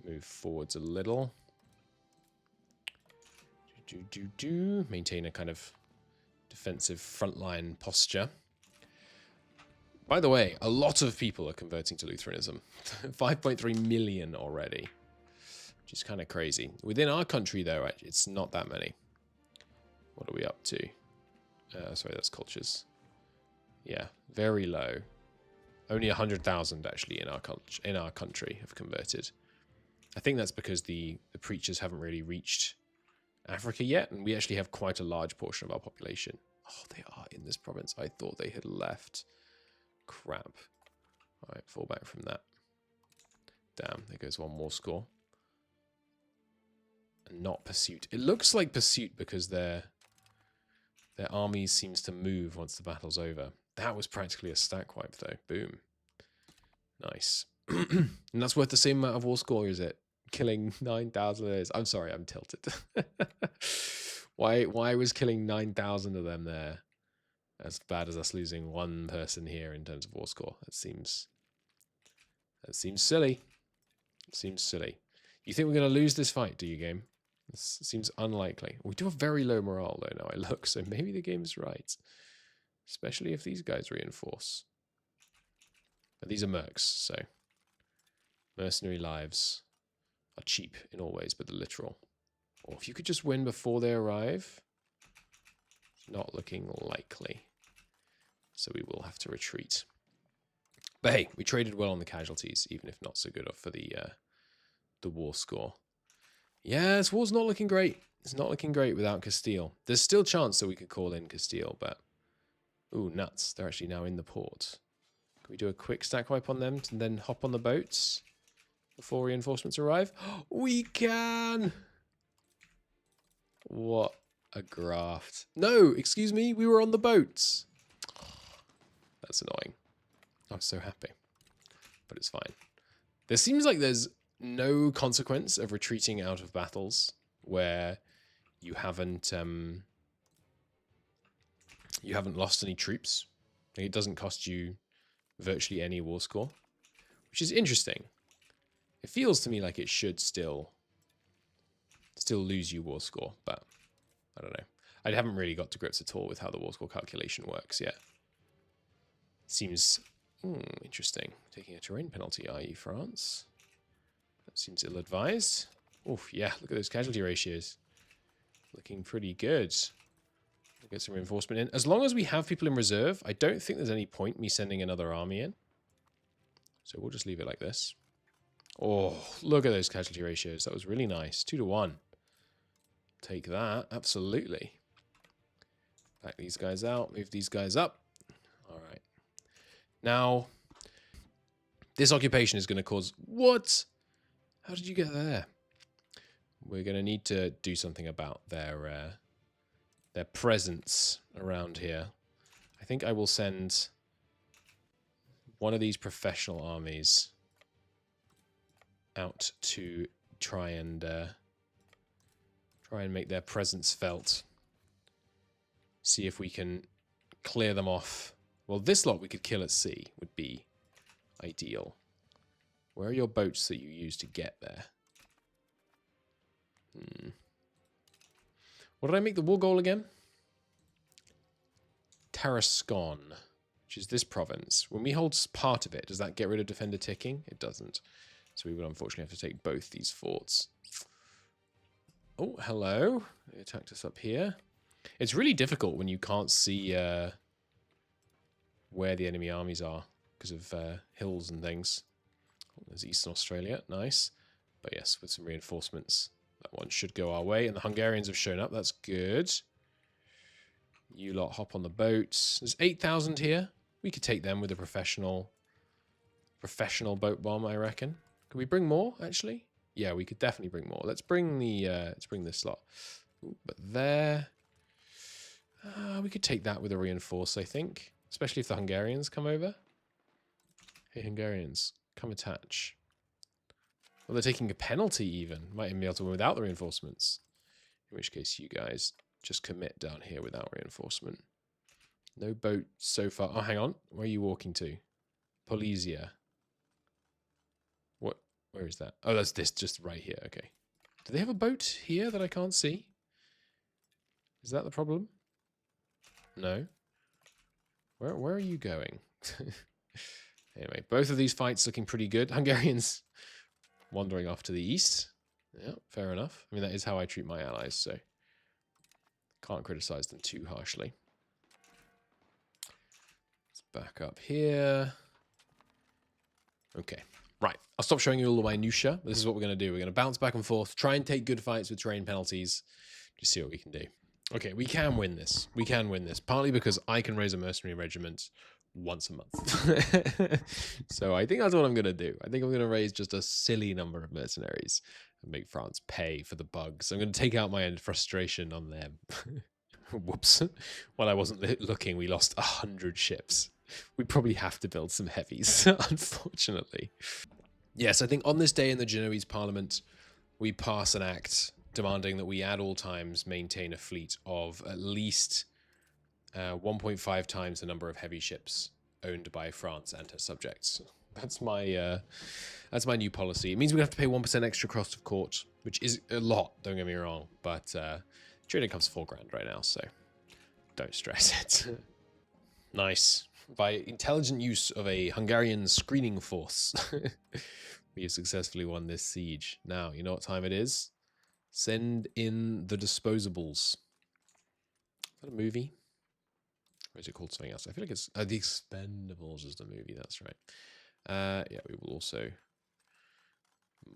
Move forwards a little. Maintain a kind of defensive frontline posture. By the way, a lot of people are converting to Lutheranism. 5.3 million already. Which is kind of crazy. Within our country, though, it's not that many. What are we up to? Sorry, that's cultures. Yeah, very low. Only 100,000 actually in our country have converted. I think that's because the preachers haven't really reached Africa yet, and we actually have quite a large portion of our population. Oh, they are in this province. I thought they had left. Crap. All right, fall back from that. Damn, there goes one more score. And not pursuit. It looks like pursuit because their army seems to move once the battle's over. That was practically a stack wipe, though. Boom. Nice. And that's worth the same amount of war score, is it? Killing 9,000 of those. I'm sorry, I'm tilted. Why was killing 9,000 of them there as bad as us losing one person here in terms of war score? That seems silly. It seems silly. You think we're going to lose this fight, do you, game? This seems unlikely. We do have very low morale, though, now I look, so maybe the game's right. Especially if these guys reinforce. But these are mercs, so... Mercenary lives are cheap in all ways, but the literal. Or if you could just win before they arrive, it's not looking likely. So we will have to retreat. But hey, we traded well on the casualties, even if not so good for the war score. Yeah, this war's not looking great. It's not looking great without Castile. There's still a chance that we could call in Castile, but... Ooh, nuts. They're actually now in the port. Can we do a quick stack wipe on them and then hop on the boats before reinforcements arrive? We can! What a graft. No, excuse me, we were on the boats. That's annoying. I was so happy. But it's fine. There seems like there's no consequence of retreating out of battles where you haven't lost any troops. It doesn't cost you virtually any war score, which is interesting. It feels to me like it should still lose you war score, but I don't know. I haven't really got to grips at all with how the war score calculation works yet. Seems interesting. Taking a terrain penalty, are you, France? That seems ill-advised. Oof, yeah, look at those casualty ratios. Looking pretty good. We'll get some reinforcement in. As long as we have people in reserve, I don't think there's any point me sending another army in. So we'll just leave it like this. Oh, look at those casualty ratios. That was really nice. 2 to 1. Take that. Absolutely. Back these guys out. Move these guys up. All right. Now, this occupation is going to cause... What? How did you get there? We're going to need to do something about their presence around here. I think I will send one of these professional armies out to try and make their presence felt. See if we can clear them off. Well, this lot we could kill at sea would be ideal. Where are your boats that you use to get there? What did I make the war goal again? Tarascon, which is this province. When we hold part of it, does that get rid of defender ticking? It doesn't. So we would unfortunately have to take both these forts. Oh, hello. They attacked us up here. It's really difficult when you can't see where the enemy armies are because of hills and things. Oh, there's Eastern Australia. Nice. But yes, with some reinforcements. That one should go our way. And the Hungarians have shown up. That's good. You lot hop on the boats. There's 8,000 here. We could take them with a professional boat bomb, I reckon. Could we bring more, actually? Yeah, we could definitely bring more. Let's bring this lot. Ooh, but there... we could take that with a reinforce, I think. Especially if the Hungarians come over. Hey, Hungarians, come attach. Well, they're taking a penalty even. Might even be able to win without the reinforcements. In which case, you guys just commit down here without reinforcement. No boat so far. Oh, hang on. Where are you walking to? Polesia. What? Where is that? Oh, that's this, just right here. Okay. Do they have a boat here that I can't see? Is that the problem? No. Where are you going? Anyway, both of these fights looking pretty good. Hungarians wandering off to the east. Yeah, fair enough. I mean, that is how I treat my allies, so can't criticize them too harshly. Let's back up here. Okay, right. I'll stop showing you all the minutia. This is what we're going to do. We're going to bounce back and forth, try and take good fights with terrain penalties. Just see what we can do. Okay, we can win this. We can win this. Partly because I can raise a mercenary regiment once a month. So I think that's what I'm going to do. I think I'm going to raise just a silly number of mercenaries and make France pay for the bugs. I'm going to take out my own frustration on them. Whoops. While I wasn't looking, we lost 100 ships. We probably have to build some heavies, unfortunately. Yes, I think on this day in the Genoese parliament, we pass an act demanding that we at all times maintain a fleet of at least 1.5 times the number of heavy ships owned by France and her subjects. That's my new policy. It means we have to pay 1% extra cost of court, which is a lot, don't get me wrong, but trading comes $4 grand right now, so don't stress it. Nice. By intelligent use of a Hungarian screening force, we have successfully won this siege. Now, you know what time it is? Send in the disposables. Is that a movie? Or is it called something else? I feel like it's The Expendables is the movie. That's right. Yeah, we will also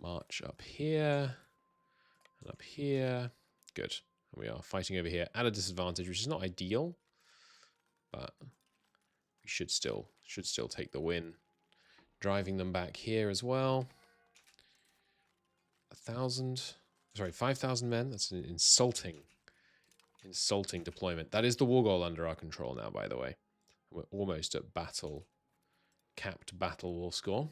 march up here and up here. Good. And we are fighting over here at a disadvantage, which is not ideal, but we should still take the win. Driving them back here as well. 5,000 men. That's an insulting deployment. That is the war goal under our control now, by the way. We're almost at capped battle war score.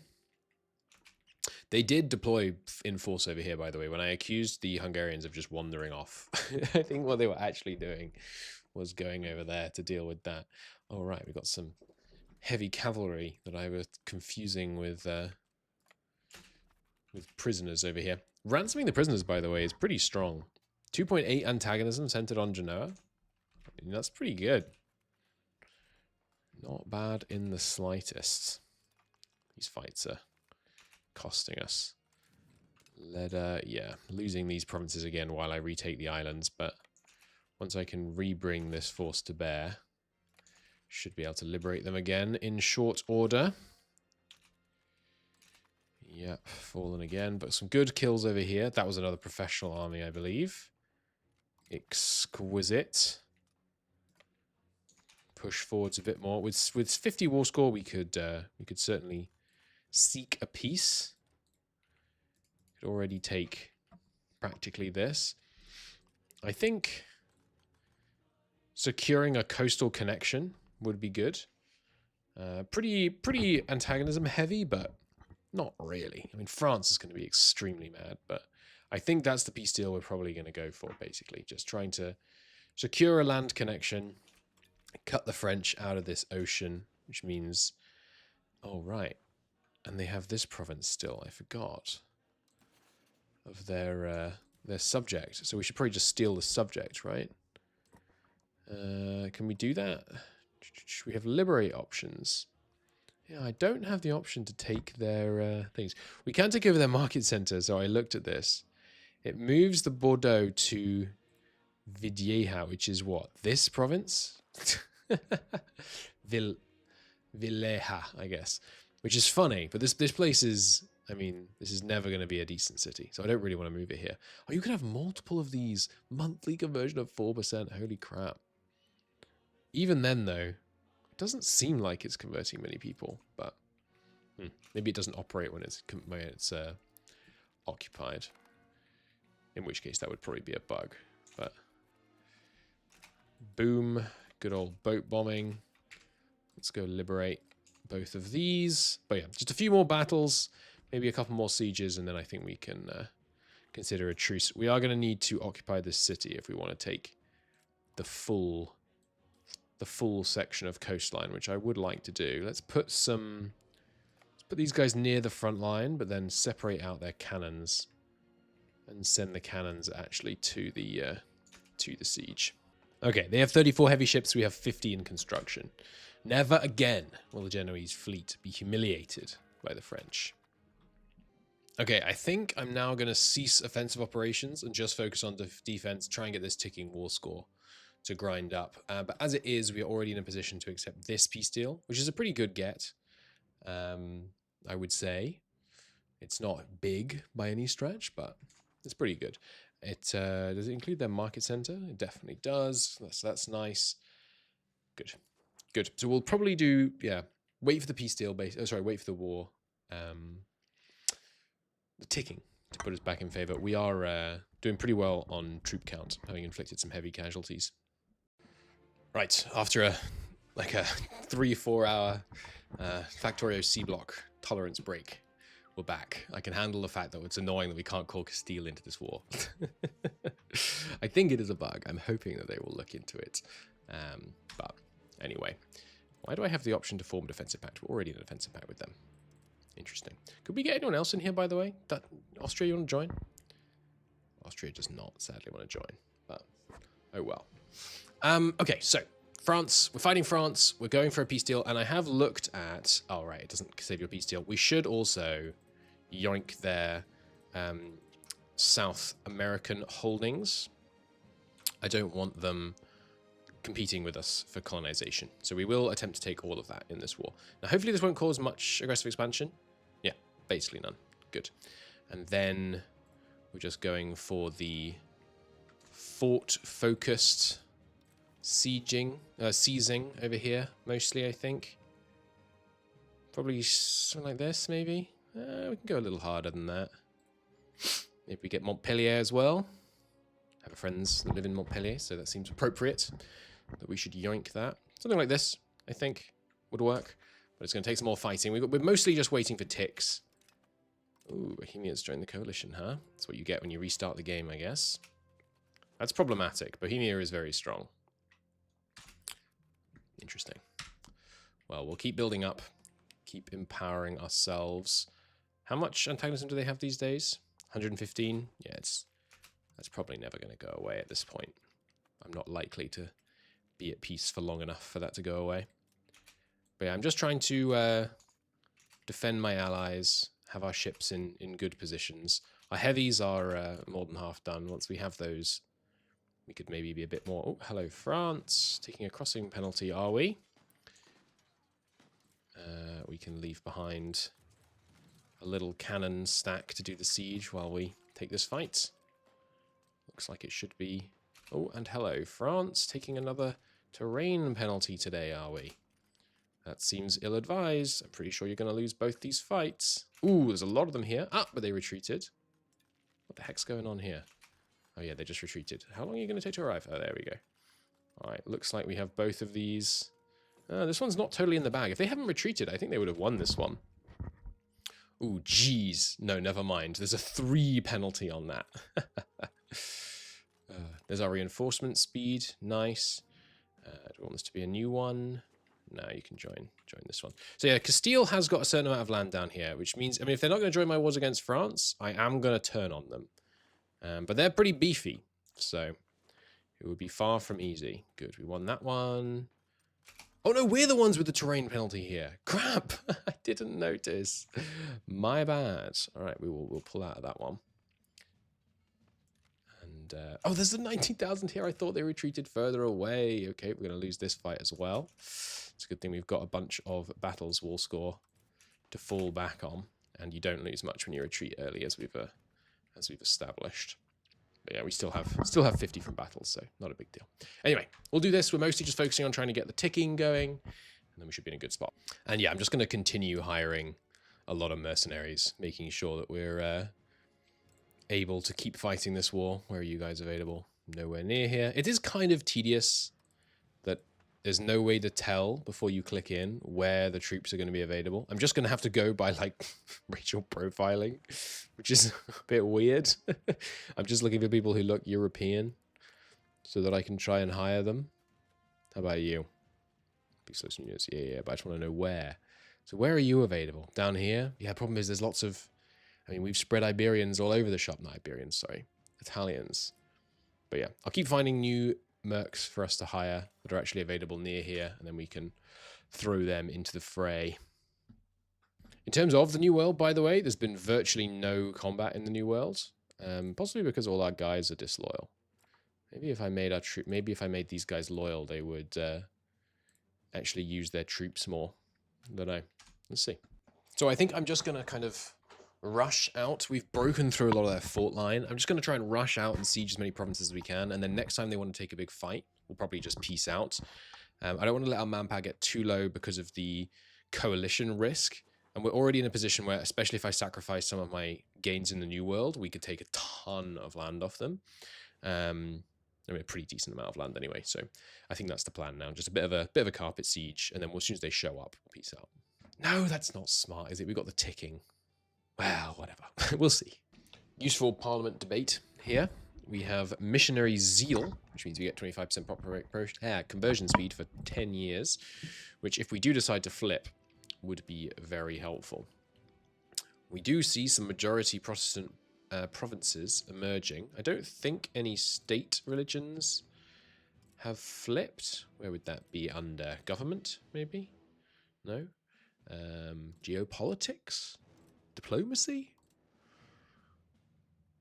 They did deploy in force over here, by the way, when I accused the Hungarians of just wandering off. I think what they were actually doing was going over there to deal with that. All right, we've got some heavy cavalry that I was confusing with prisoners over here. Ransoming the prisoners, by the way, is pretty strong. 2.8 antagonism centered on Genoa. I mean, that's pretty good. Not bad in the slightest. These fights are costing us Yeah, losing these provinces again while I retake the islands, but once I can rebring this force to bear, should be able to liberate them again in short order. Yep, fallen again, but some good kills over here. That was another professional army, I believe. Exquisite. Push forwards a bit more. With 50 war score, we could certainly seek a peace. Could already take practically this. I think securing a coastal connection would be good. Pretty antagonism heavy, but not really. I mean, France is going to be extremely mad, but I think that's the peace deal we're probably going to go for, basically. Just trying to secure a land connection, cut the French out of this ocean, which means... Oh, right. And they have this province still, I forgot. Of their subject. So we should probably just steal the subject, right? Can we do that? We have liberate options. Yeah, I don't have the option to take their things. We can take over their market center, so I looked at this. It moves the Bordeaux to Vidieja, which is what? This province? Villeja, I guess. Which is funny, but this place is... I mean, this is never going to be a decent city, so I don't really want to move it here. Oh, you can have multiple of these. Monthly conversion of 4%. Holy crap. Even then, though, it doesn't seem like it's converting many people, but maybe it doesn't operate when it's occupied. In which case, that would probably be a bug. But boom, good old boat bombing. Let's go liberate both of these. But yeah, just a few more battles, maybe a couple more sieges, and then I think we can consider a truce. We are going to need to occupy this city if we want to take the full section of coastline, which I would like to do. Let's put these guys near the front line, but then separate out their cannons and send the cannons actually to the siege. Okay, they have 34 heavy ships. We have 50 in construction. Never again will the Genoese fleet be humiliated by the French. Okay, I think I'm now going to cease offensive operations and just focus on defense, try and get this ticking war score to grind up. But as it is, we are already in a position to accept this peace deal, which is a pretty good get, I would say. It's not big by any stretch, but it's pretty good. Does it include their market center? It definitely does. That's nice. Good. Good. So we'll probably do, yeah, wait for the peace deal, wait for the war. The ticking to put us back in favor. We are doing pretty well on troop count, having inflicted some heavy casualties. Right, after a 3-4 hour Factorio C block tolerance break, we're back. I can handle the fact that it's annoying that we can't call Castile into this war. I think it is a bug. I'm hoping that they will look into it. But anyway, why do I have the option to form a defensive pact? We're already in a defensive pact with them. Interesting. Could we get anyone else in here, by the way? Austria, you want to join? Austria does not, sadly, want to join. But, oh well. Okay, so France, we're fighting France, we're going for a peace deal, and I have looked at... Oh, right, it doesn't save your peace deal. We should also yoink their South American holdings. I don't want them competing with us for colonization, so we will attempt to take all of that in this war. Now, hopefully this won't cause much aggressive expansion. Yeah, basically none. Good. And then we're just going for the fort-focused... seizing over here, mostly, I think. Probably something like this, maybe. We can go a little harder than that. Maybe we get Montpellier as well. I have friends that live in Montpellier, so that seems appropriate. That we should yoink that. Something like this, I think, would work. But it's going to take some more fighting. We're mostly just waiting for ticks. Ooh, Bohemians joined the coalition, huh? That's what you get when you restart the game, I guess. That's problematic. Bohemia is very strong. Interesting. Well, we'll keep building up, keep empowering ourselves. How much antagonism do they have these days? 115? Yeah, that's probably never going to go away at this point. I'm not likely to be at peace for long enough for that to go away. But yeah, I'm just trying to defend my allies, have our ships in good positions. Our heavies are more than half done. Once we have those, we could maybe be a bit more... Oh, hello, France. Taking a crossing penalty, are we? We can leave behind a little cannon stack to do the siege while we take this fight. Looks like it should be... Oh, and hello, France. Taking another terrain penalty today, are we? That seems ill-advised. I'm pretty sure you're going to lose both these fights. Ooh, there's a lot of them here. Ah, but they retreated. What the heck's going on here? Oh yeah, they just retreated. How long are you going to take to arrive? Oh, there we go. Alright, looks like we have both of these. This one's not totally in the bag. If they haven't retreated, I think they would have won this one. Ooh, jeez. No, never mind. There's a 3 penalty on that. There's our reinforcement speed. Nice. Do we want this to be a new one? No, you can join this one. So yeah, Castile has got a certain amount of land down here, which means, I mean, if they're not going to join my wars against France, I am going to turn on them. But they're pretty beefy, so it would be far from easy. Good, we won that one. Oh no, we're the ones with the terrain penalty here. Crap, I didn't notice. My bad. All right, we'll pull out of that one. And oh, there's the 19,000 here. I thought they retreated further away. Okay, we're going to lose this fight as well. It's a good thing we've got a bunch of battles war score to fall back on, and you don't lose much when you retreat early, as we've established. But yeah, we still have 50 from battles, so not a big deal. Anyway, we'll do this. We're mostly just focusing on trying to get the ticking going, and then we should be in a good spot. And yeah, I'm just going to continue hiring a lot of mercenaries, making sure that we're able to keep fighting this war. Where are you guys available? Nowhere near here. It is kind of tedious that there's no way to tell before you click in where the troops are going to be available. I'm just going to have to go by like racial profiling, which is a bit weird. I'm just looking for people who look European so that I can try and hire them. How about you? Yeah, but I just want to know where. So where are you available? Down here? Yeah, problem is there's lots of... I mean, we've spread Iberians all over the shop. Not Iberians, sorry. Italians. But yeah, I'll keep finding new mercs for us to hire that are actually available near here, and then we can throw them into the fray. In terms of the New World, by the way, there's been virtually no combat in the New World, possibly because all our guys are disloyal. Maybe if I made these guys loyal, they would actually use their troops more. I don't know. Let's see. So I think I'm just going to kind of rush out. We've broken through a lot of their fort line. I'm just going to try and rush out and siege as many provinces as we can, and then next time they want to take a big fight, we'll probably just peace out. I don't want to let our manpower get too low because of the coalition risk, and we're already in a position where, especially if I sacrifice some of my gains in the New World, we could take a ton of land off them. I mean, a pretty decent amount of land anyway, so I think that's the plan now. Just a bit of a carpet siege, and then as soon as they show up, we'll peace out. No, that's not smart, is it? We've got the ticking. Well, whatever. We'll see. Useful parliament debate here. We have missionary zeal, which means we get 25% proper conversion speed for 10 years, which if we do decide to flip, would be very helpful. We do see some majority Protestant provinces emerging. I don't think any state religions have flipped. Where would that be under? Government, maybe? No? Geopolitics? Diplomacy?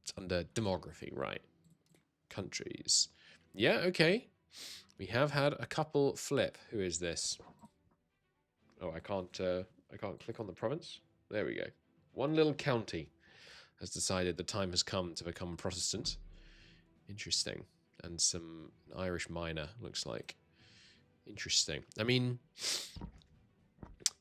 It's under demography, right? Countries. Yeah, okay. We have had a couple flip. Who is this? Oh, I can't click on the province. There we go. One little county has decided the time has come to become Protestant. Interesting. And some Irish minor, looks like. Interesting. I mean,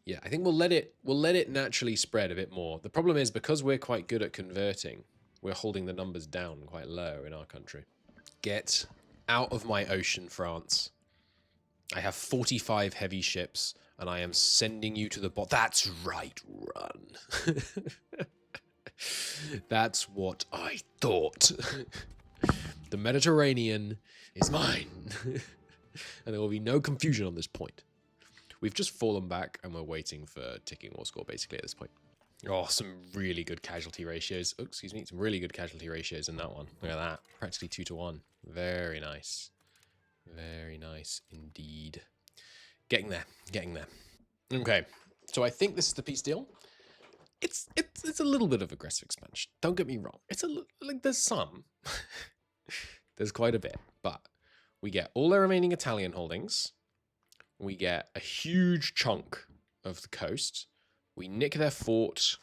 yeah, I think we'll let it naturally spread a bit more. The problem is, because we're quite good at converting, we're holding the numbers down quite low in our country. Get out of my ocean, France. I have 45 heavy ships, and I am sending you to the bot. That's right, run. That's what I thought. The Mediterranean is mine. And there will be no confusion on this point. We've just fallen back, and we're waiting for ticking war score, basically, at this point. Oh, some really good casualty ratios. Oh, excuse me. Some really good casualty ratios in that one. Look at that. Practically 2-to-1. Very nice. Very nice indeed. Getting there. Getting there. Okay. So I think this is the peace deal. it's a little bit of aggressive expansion. Don't get me wrong. It's like there's some, there's quite a bit, but we get all their remaining Italian holdings. We get a huge chunk of the coast. We nick their fort.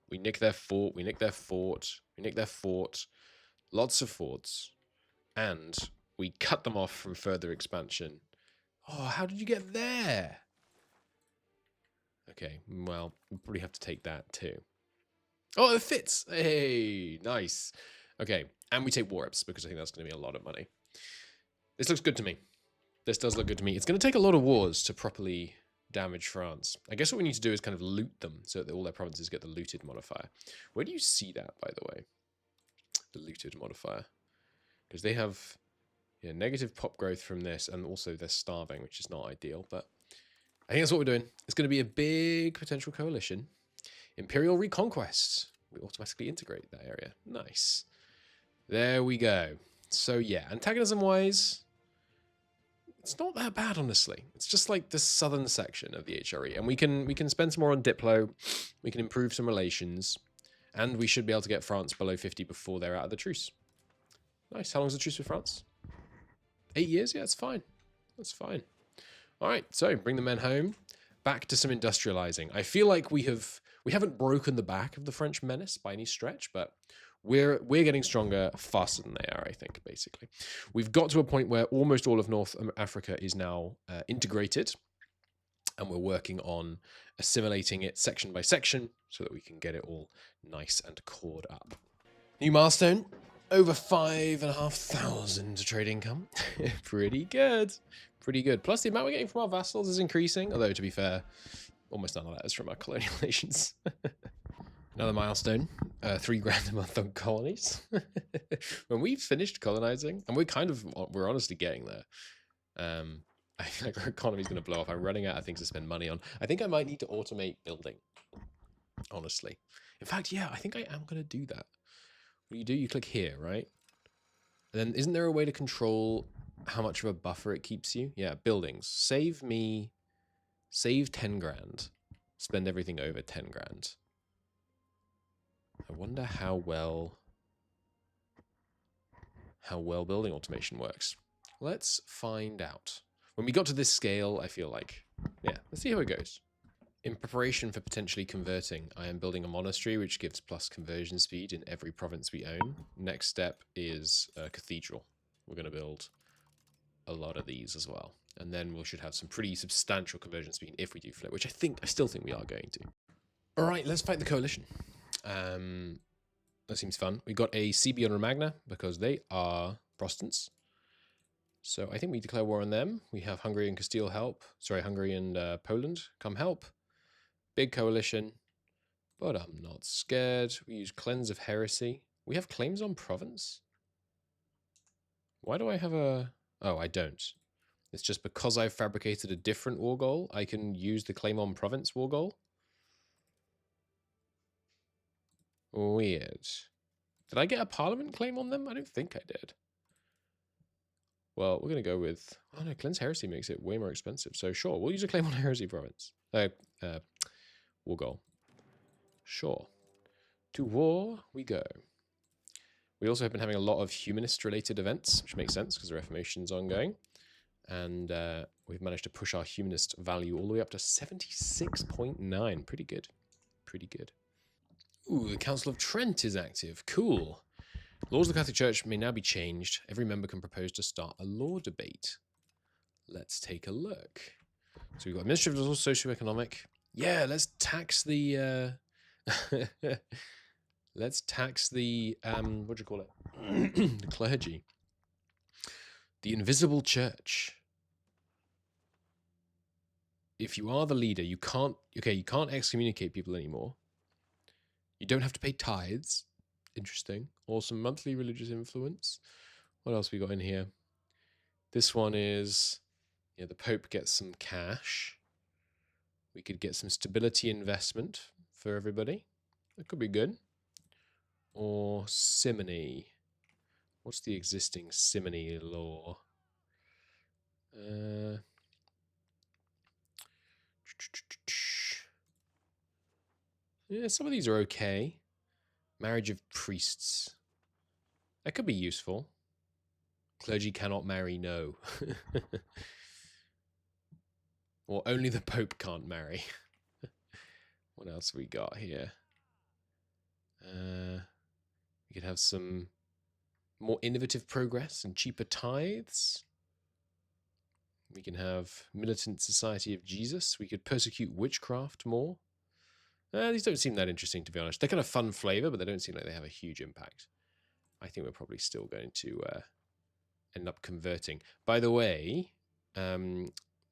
We nick their fort. We nick their fort. We nick their fort. Lots of forts, and we cut them off from further expansion. Oh, how did you get there? Okay, well, we'll probably have to take that too. Oh, it fits. Hey, nice. Okay, and we take war reps because I think that's going to be a lot of money. This looks good to me. This does look good to me. It's going to take a lot of wars to properly damage France. I guess what we need to do is kind of loot them so that all their provinces get the looted modifier. Where do you see that, by the way? The looted modifier. Because they have negative pop growth from this, and also they're starving, which is not ideal, but I think that's what we're doing. It's going to be a big potential coalition. Imperial Reconquest. We automatically integrate that area. Nice. There we go. So yeah, antagonism-wise, it's not that bad, honestly. It's just like the southern section of the HRE, and we can spend some more on Diplo. We can improve some relations, and we should be able to get France below 50 before they're out of the truce. Nice. How long is the truce with France? 8 years? Yeah, it's fine. That's fine. All right, so bring the men home. Back to some industrializing. I feel like we haven't broken the back of the French menace by any stretch, but we're getting stronger faster than they are, I think, basically. We've got to a point where almost all of North Africa is now integrated, and we're working on assimilating it section by section so that we can get it all nice and cored up. New milestone. Over 5,500 trade income. Pretty good. Pretty good. Plus, the amount we're getting from our vassals is increasing. Although, to be fair, almost none of that is from our colonial nations. Another milestone. 3 grand a month on colonies. When we've finished colonizing, and we're honestly getting there. I feel like our economy's going to blow up. I'm running out of things to spend money on. I think I might need to automate building. Honestly. In fact, yeah, I think I am going to do that. What you do, you click here, right? And then isn't there a way to control how much of a buffer it keeps you? Yeah, buildings. Save 10 grand. Spend everything over 10 grand. I wonder how well building automation works. Let's find out. When we got to this scale, I feel like, yeah, let's see how it goes. In preparation for potentially converting, I am building a monastery which gives plus conversion speed in every province we own. Next step is a cathedral. We're going to build a lot of these as well. And then we should have some pretty substantial conversion speed if we do flip, which I still think we are going to. All right, let's fight the coalition. That seems fun. We got a CB on Romagna because they are Protestants. So I think we declare war on them. We have Hungary and Castile help. Sorry, Hungary and Poland come help. Big coalition, but I'm not scared. We use Cleanse of Heresy. We have claims on province? Why do I have a... Oh, I don't. It's just because I've fabricated a different war goal, I can use the claim on province war goal? Weird. Did I get a parliament claim on them? I don't think I did. Well, we're going to go with... Oh no, Cleanse Heresy makes it way more expensive. So sure, we'll use a claim on Heresy province. War goal. Sure. To war we go. We also have been having a lot of humanist-related events, which makes sense because the Reformation's ongoing. And we've managed to push our humanist value all the way up to 76.9. Pretty good. Pretty good. Ooh, the Council of Trent is active. Cool. Laws of the Catholic Church may now be changed. Every member can propose to start a law debate. Let's take a look. So we've got administrative laws, socioeconomic. Yeah, let's tax the let's tax the what do you call it? The clergy. The invisible church. If you are the leader, you can't excommunicate people anymore. You don't have to pay tithes. Interesting. Or some monthly religious influence. What else we got in here? This one is, yeah, the Pope gets some cash. We could get some stability investment for everybody. That could be good. Or simony. What's the existing simony law? Yeah, some of these are okay. Marriage of priests. That could be useful. Clergy cannot marry, no. Or only the Pope can't marry. What else we got here? We could have some more innovative progress and cheaper tithes. We can have Militant Society of Jesus. We could persecute witchcraft more. These don't seem that interesting, to be honest. They're kind of fun flavor, but they don't seem like they have a huge impact. I think we're probably still going to end up converting. By the way,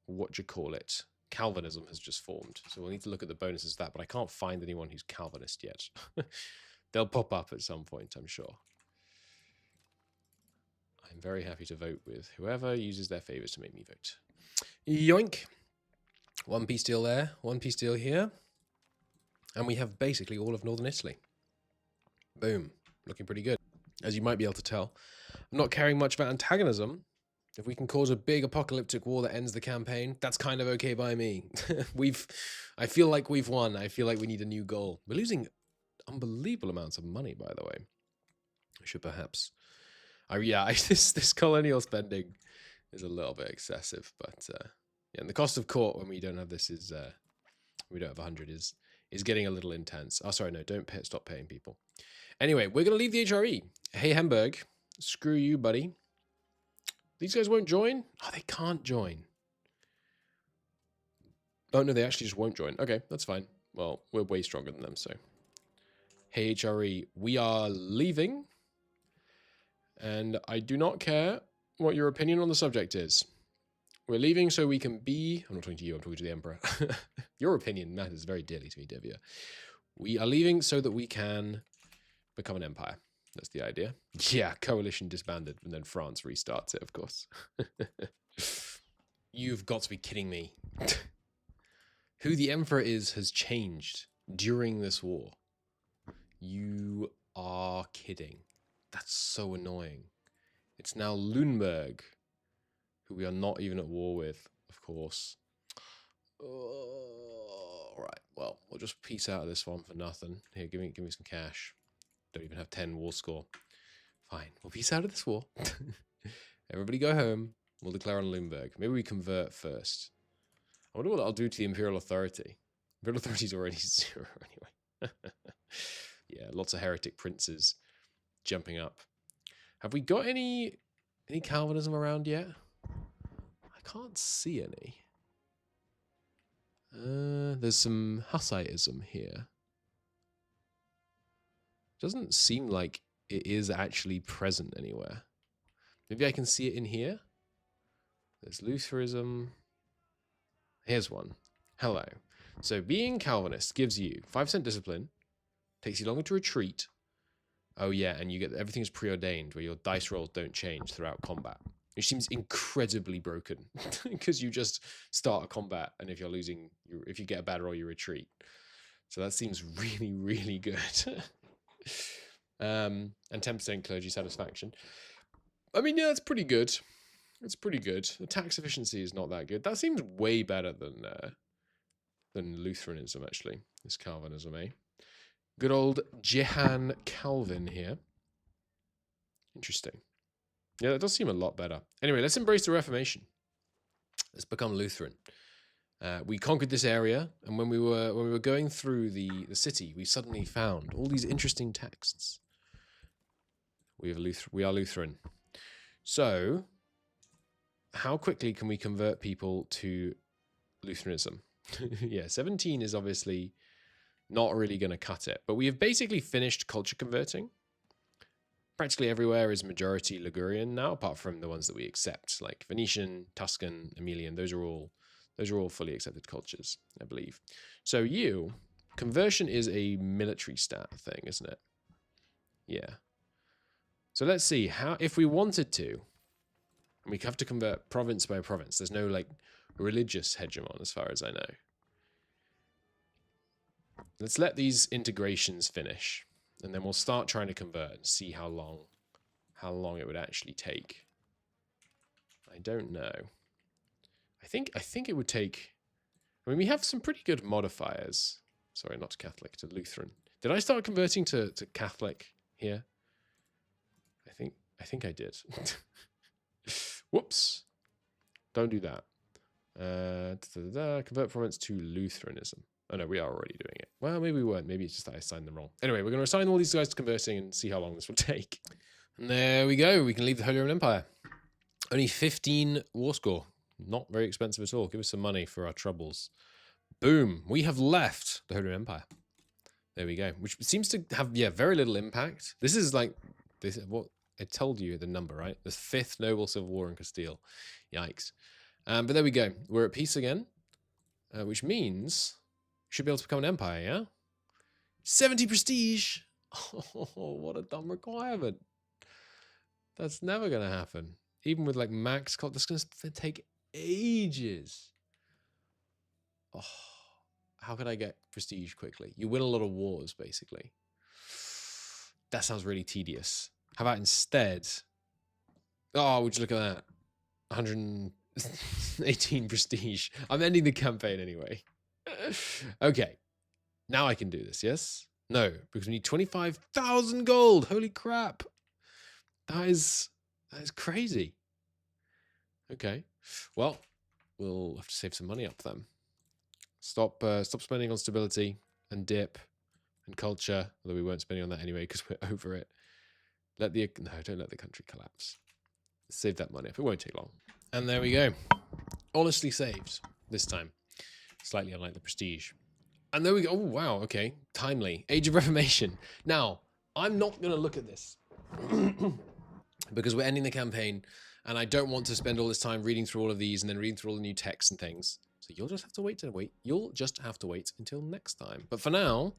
what do you call it? Calvinism has just formed. So we'll need to look at the bonuses of that, but I can't find anyone who's Calvinist yet. They'll pop up at some point, I'm sure. I'm very happy to vote with whoever uses their favors to make me vote. Yoink! One peace deal there, one peace deal here. And we have basically all of northern Italy. Boom. Looking pretty good. As you might be able to tell, I'm not caring much about antagonism. If we can cause a big apocalyptic war that ends the campaign, that's kind of okay by me. I feel like we've won. I feel like we need a new goal. We're losing unbelievable amounts of money, by the way. I should perhaps... this colonial spending is a little bit excessive, but yeah, and the cost of court when we don't have this is... we don't have 100 is getting a little intense. Oh, sorry, no, stop paying people. Anyway, we're going to leave the HRE. Hey, Hamburg, screw you, buddy. These guys won't join? Oh, they can't join. Oh, no, they actually just won't join. Okay, that's fine. Well, we're way stronger than them, so. Hey, HRE, we are leaving. And I do not care what your opinion on the subject is. We're leaving so we can be... I'm not talking to you, I'm talking to the Emperor. Your opinion matters very dearly to me, Devia. We are leaving so that we can become an empire. That's the idea. Yeah, coalition disbanded, and then France restarts it, of course. You've got to be kidding me. Who the Emperor is has changed during this war. You are kidding. That's so annoying. It's now Lüneburg, who we are not even at war with, of course. All right, well, we'll just peace out of this one for nothing. Here, give me some cash. Don't even have 10 war score. Fine, we'll peace out of this war. Everybody go home. We'll declare on Lüneburg. Maybe we convert first. I wonder what I'll do to the Imperial Authority. Imperial Authority is already 0 anyway. Yeah, lots of heretic princes jumping up. Have we got any Calvinism around yet? I can't see any. There's some Hussitism here. Doesn't seem like it is actually present anywhere. Maybe I can see it in here. There's Lutheranism. Here's one. Hello. So being Calvinist gives you 5% discipline, takes you longer to retreat. Oh yeah, and you get everything's preordained where your dice rolls don't change throughout combat. Which seems incredibly broken because you just start a combat and if you're losing, if you get a bad roll, you retreat. So that seems really, really good. And 10% clergy satisfaction. I mean, yeah, that's pretty good. It's pretty good. The tax efficiency is not that good. That seems way better than Lutheranism, actually. This Calvinism, eh? Good old Jehan Calvin here. Interesting. Yeah, that does seem a lot better. Anyway, let's embrace the Reformation. Let's become Lutheran. We conquered this area, and when we were going through the city, we suddenly found all these interesting texts. We are Lutheran. So, how quickly can we convert people to Lutheranism? Yeah, 17 is obviously not really going to cut it, but we have basically finished culture converting. Practically everywhere is majority Ligurian now, apart from the ones that we accept, like Venetian, Tuscan, Emilian. Those are all fully accepted cultures, I believe. So conversion is a military stat thing, isn't it? Yeah. So let's see how, if we wanted to, we have to convert province by province. There's no like religious hegemon as far as I know. Let's let these integrations finish, and then we'll start trying to convert and see how long it would actually take. I don't know. I think it would take. I mean, we have some pretty good modifiers. Sorry, not to Catholic, to Lutheran. Did I start converting to Catholic here? I think I did. Whoops. Don't do that. Convert province to Lutheranism. Oh no, we are already doing it. Well, maybe we weren't. Maybe it's just that I assigned them wrong. Anyway, we're going to assign all these guys to converting and see how long this will take. And there we go. We can leave the Holy Roman Empire. Only 15 war score. Not very expensive at all. Give us some money for our troubles. Boom. We have left the Holy Roman Empire. There we go. Which seems to have, yeah, very little impact. This is like, this. What I told you the number, right? The 5th noble civil war in Castile. Yikes. But there we go. We're at peace again, which means we should be able to become an empire, yeah? 70 prestige. Oh, what a dumb requirement. That's never going to happen. Even with like max cost, that's going to take ages. Oh, how can I get prestige quickly? You win a lot of wars, basically. That sounds really tedious. How about instead? Oh, would you look at that? 118 prestige. I'm ending the campaign anyway. Okay. Now I can do this, yes? No, because we need 25,000 gold. Holy crap. That is crazy. Okay. Well, we'll have to save some money up then. Stop spending on stability and dip and culture, although we weren't spending on that anyway because we're over it. No, don't let the country collapse. Save that money up. It won't take long. And there we go. Honestly saved this time. Slightly unlike the prestige. And there we go. Oh, wow. Okay. Timely. Age of Reformation. Now, I'm not going to look at this because we're ending the campaign and I don't want to spend all this time reading through all of these and then reading through all the new texts and things. So you'll just have to wait. You'll just have to wait until next time. But for now,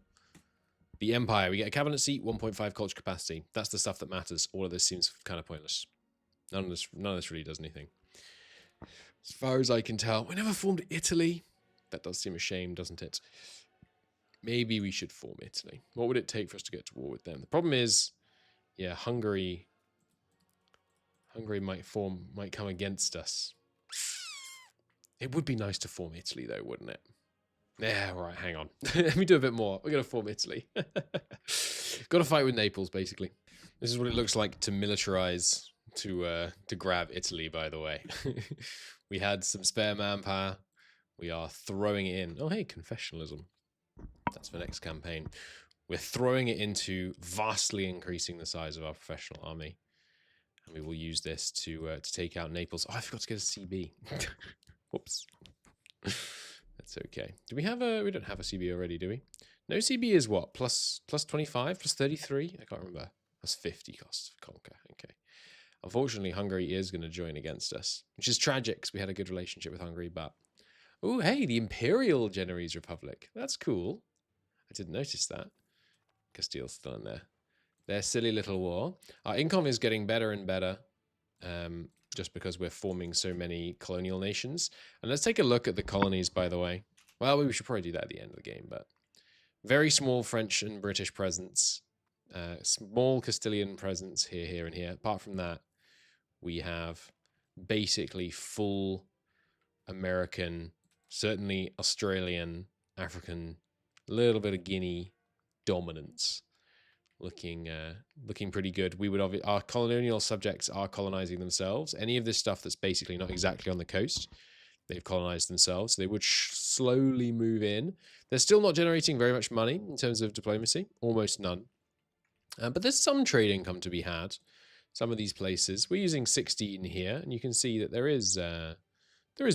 the Empire. We get a cabinet seat, 1.5 culture capacity. That's the stuff that matters. All of this seems kind of pointless. None of this really does anything. As far as I can tell, we never formed Italy. That does seem a shame, doesn't it? Maybe we should form Italy. What would it take for us to get to war with them? The problem is, yeah, Hungary might come against us. It would be nice to form Italy, though, wouldn't it? Yeah, all right, hang on. Let me do a bit more. We're going to form Italy. Got to fight with Naples, basically. This is what it looks like to militarize, to grab Italy, by the way. We had some spare manpower. We are throwing it in. Oh, hey, confessionalism. That's for next campaign. We're throwing it into vastly increasing the size of our professional army. And we will use this to take out Naples. Oh, I forgot to get a CB. Whoops. That's okay. Do we have we don't have a CB already, do we? No CB is what? Plus 25? Plus 33? I can't remember. That's 50 costs of conquer. Okay. Unfortunately, Hungary is going to join against us, which is tragic because we had a good relationship with Hungary, but... Oh, hey, the Imperial Genoese Republic. That's cool. I didn't notice that. Castile's still in there. Their silly little war. Our income is getting better and better, just because we're forming so many colonial nations. And let's take a look at the colonies, by the way. Well, we should probably do that at the end of the game, but very small French and British presence. Small Castilian presence here, here, and here. Apart from that, we have basically full American, certainly Australian, African, a little bit of Guinea dominance. Looking pretty good. We would our colonial subjects are colonizing themselves. Any of this stuff that's basically not exactly on the coast, they've colonized themselves. So they would slowly move in. They're still not generating very much money in terms of diplomacy, almost none. But there's some trade income to be had. Some of these places we're using 16 here, and you can see that there is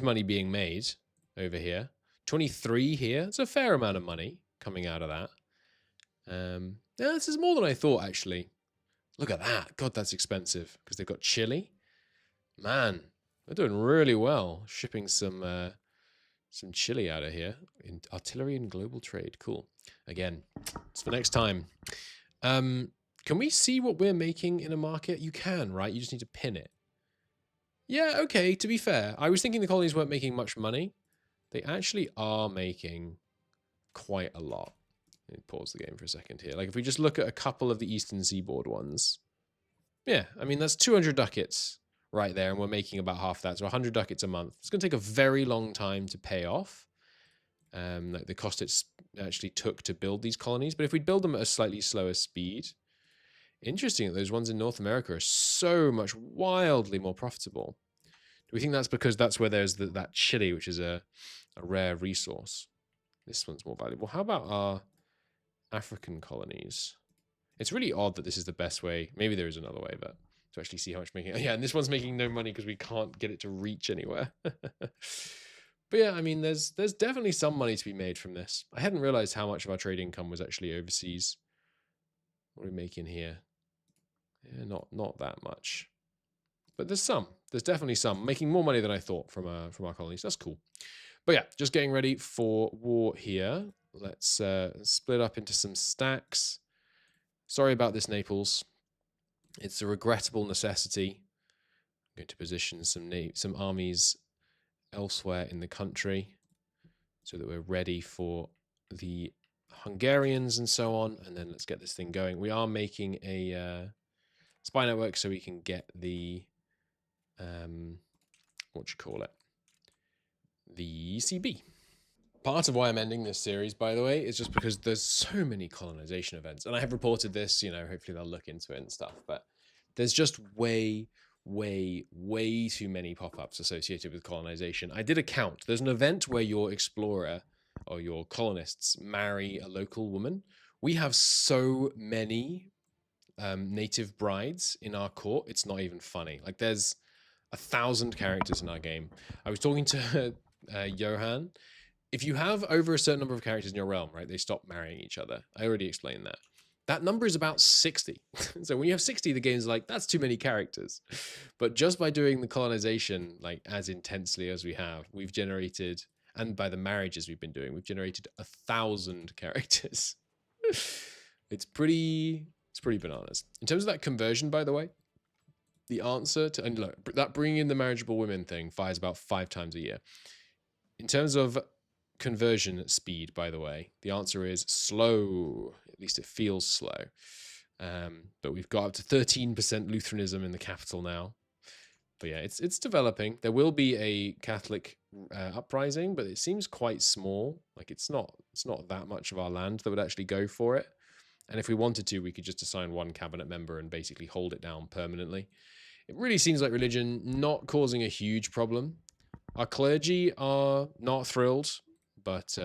money being made over here. 23 here. It's a fair amount of money coming out of that. Yeah, this is more than I thought, actually. Look at that. God, that's expensive because they've got Chile. Man, they're doing really well shipping some Chile out of here in artillery and global trade. Cool. Again, it's for next time. Can we see what we're making in a market? You can, right? You just need to pin it. Yeah, okay, to be fair. I was thinking the colonies weren't making much money. They actually are making quite a lot. Let me pause the game for a second here. Like if we just look at a couple of the Eastern Seaboard ones. Yeah, I mean, that's 200 ducats right there, and we're making about half that. So 100 ducats a month. It's going to take a very long time to pay off. Like the cost it's it actually took to build these colonies. But if we build them at a slightly slower speed, interesting that those ones in North America are so much wildly more profitable. Do we think that's because that's where there's that chili, which is a rare resource? This one's more valuable. How about our African colonies? It's really odd that this is the best way. Maybe there is another way, but to actually see how much making. Yeah, and this one's making no money because we can't get it to reach anywhere. But yeah, I mean, there's definitely some money to be made from this. I hadn't realized how much of our trade income was actually overseas. What are we making here? Yeah, not that much, but there's some. There's definitely some. Making more money than I thought from our colonies. That's cool. But yeah, just getting ready for war here. Let's split up into some stacks. Sorry about this, Naples. It's a regrettable necessity. I'm going to position some armies elsewhere in the country so that we're ready for the Hungarians and so on. And then let's get this thing going. We are making a spy network so we can get the what you call it, the CB. Part of why I'm ending this series, by the way, is just because there's so many colonization events, and I have reported this, you know, hopefully they'll look into it and stuff, but there's just way too many pop-ups associated with colonization. I did a count. There's an event where your explorer or your colonists marry a local woman. We have so many native brides in our court, it's not even funny. Like, there's 1,000 characters in our game. I was talking to Johan. If you have over a certain number of characters in your realm, right, they stop marrying each other. I already explained that. That number is about 60. So when you have 60, the game's like, that's too many characters. But just by doing the colonization, like, as intensely as we have, we've generated, and by the marriages we've been doing, we've generated 1,000 characters. It's pretty bananas. In terms of that conversion, by the way, the answer to, and look, that bringing in the marriageable women thing fires about 5 times a year. In terms of conversion speed, by the way, the answer is slow. At least it feels slow. But we've got up to 13% Lutheranism in the capital now. But yeah, it's developing. There will be a Catholic uprising, but it seems quite small. Like, it's not that much of our land that would actually go for it. And if we wanted to, we could just assign one cabinet member and basically hold it down permanently. It really seems like religion not causing a huge problem. Our clergy are not thrilled, but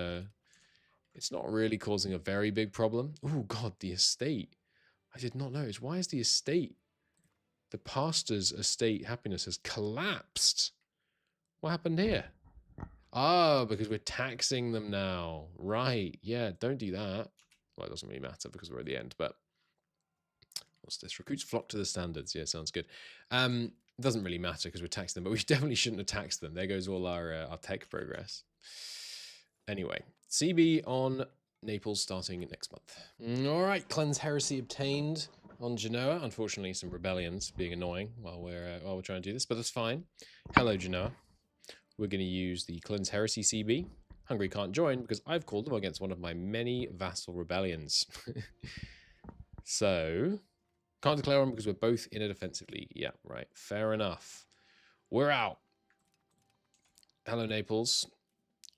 it's not really causing a very big problem. Oh, God, the estate. I did not notice. Why is the estate, the pastor's estate happiness has collapsed? What happened here? Ah, because we're taxing them now. Right. Yeah, don't do that. Well, it doesn't really matter because we're at the end, but what's this? Recruits flock to the standards. Yeah, sounds good. It doesn't really matter because we're taxing them, but we definitely shouldn't have taxed them. There goes all our tech progress. Anyway, CB on Naples starting next month. All right, cleanse heresy obtained on Genoa. Unfortunately, some rebellions being annoying while we're trying to do this, but that's fine. Hello, Genoa. We're going to use the cleanse heresy CB. Hungary can't join because I've called them against one of my many vassal rebellions. So, can't declare on because we're both in a defensive league. Yeah, right. Fair enough. We're out. Hello, Naples.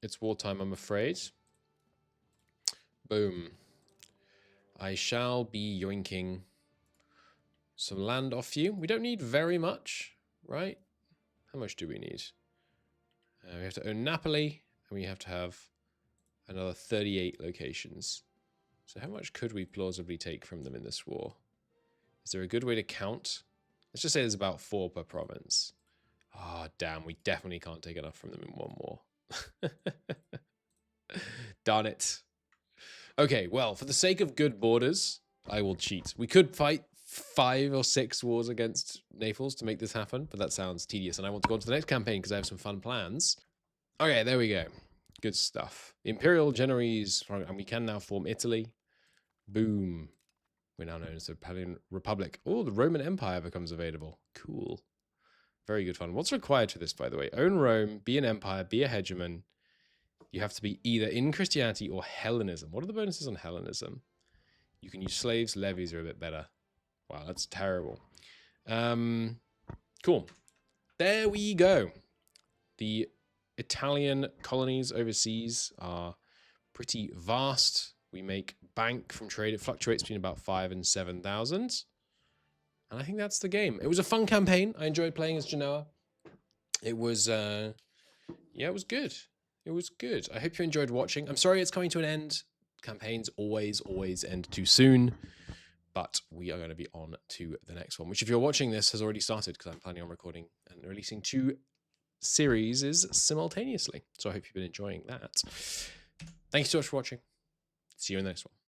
It's wartime, I'm afraid. Boom. I shall be yoinking some land off you. We don't need very much, right? How much do we need? We have to own Napoli, and we have to have another 38 locations. So how much could we plausibly take from them in this war? Is there a good way to count? Let's just say there's about 4 per province. Ah, damn, we definitely can't take enough from them in one war. Darn it. Okay, well, for the sake of good borders, I will cheat. We could fight 5 or 6 wars against Naples to make this happen, but that sounds tedious, and I want to go on to the next campaign because I have some fun plans. Okay, there we go. Good stuff. The Imperial Genoese, and we can now form Italy. Boom. We're now known as the Italian Republic. Oh, the Roman Empire becomes available. Cool. Very good fun. What's required for this, by the way? Own Rome, be an empire, be a hegemon. You have to be either in Christianity or Hellenism. What are the bonuses on Hellenism? You can use slaves. Levies are a bit better. Wow, that's terrible. Cool. There we go. The Italian colonies overseas are pretty vast. We make bank from trade. It fluctuates between about 5,000 and 7,000. And I think that's the game. It was a fun campaign. I enjoyed playing as Genoa. It was, yeah, it was good. It was good. I hope you enjoyed watching. I'm sorry it's coming to an end. Campaigns always end too soon. But we are going to be on to the next one, which if you're watching this has already started because I'm planning on recording and releasing 2 series simultaneously. So I hope you've been enjoying that. Thank you so much for watching. See you in the next one.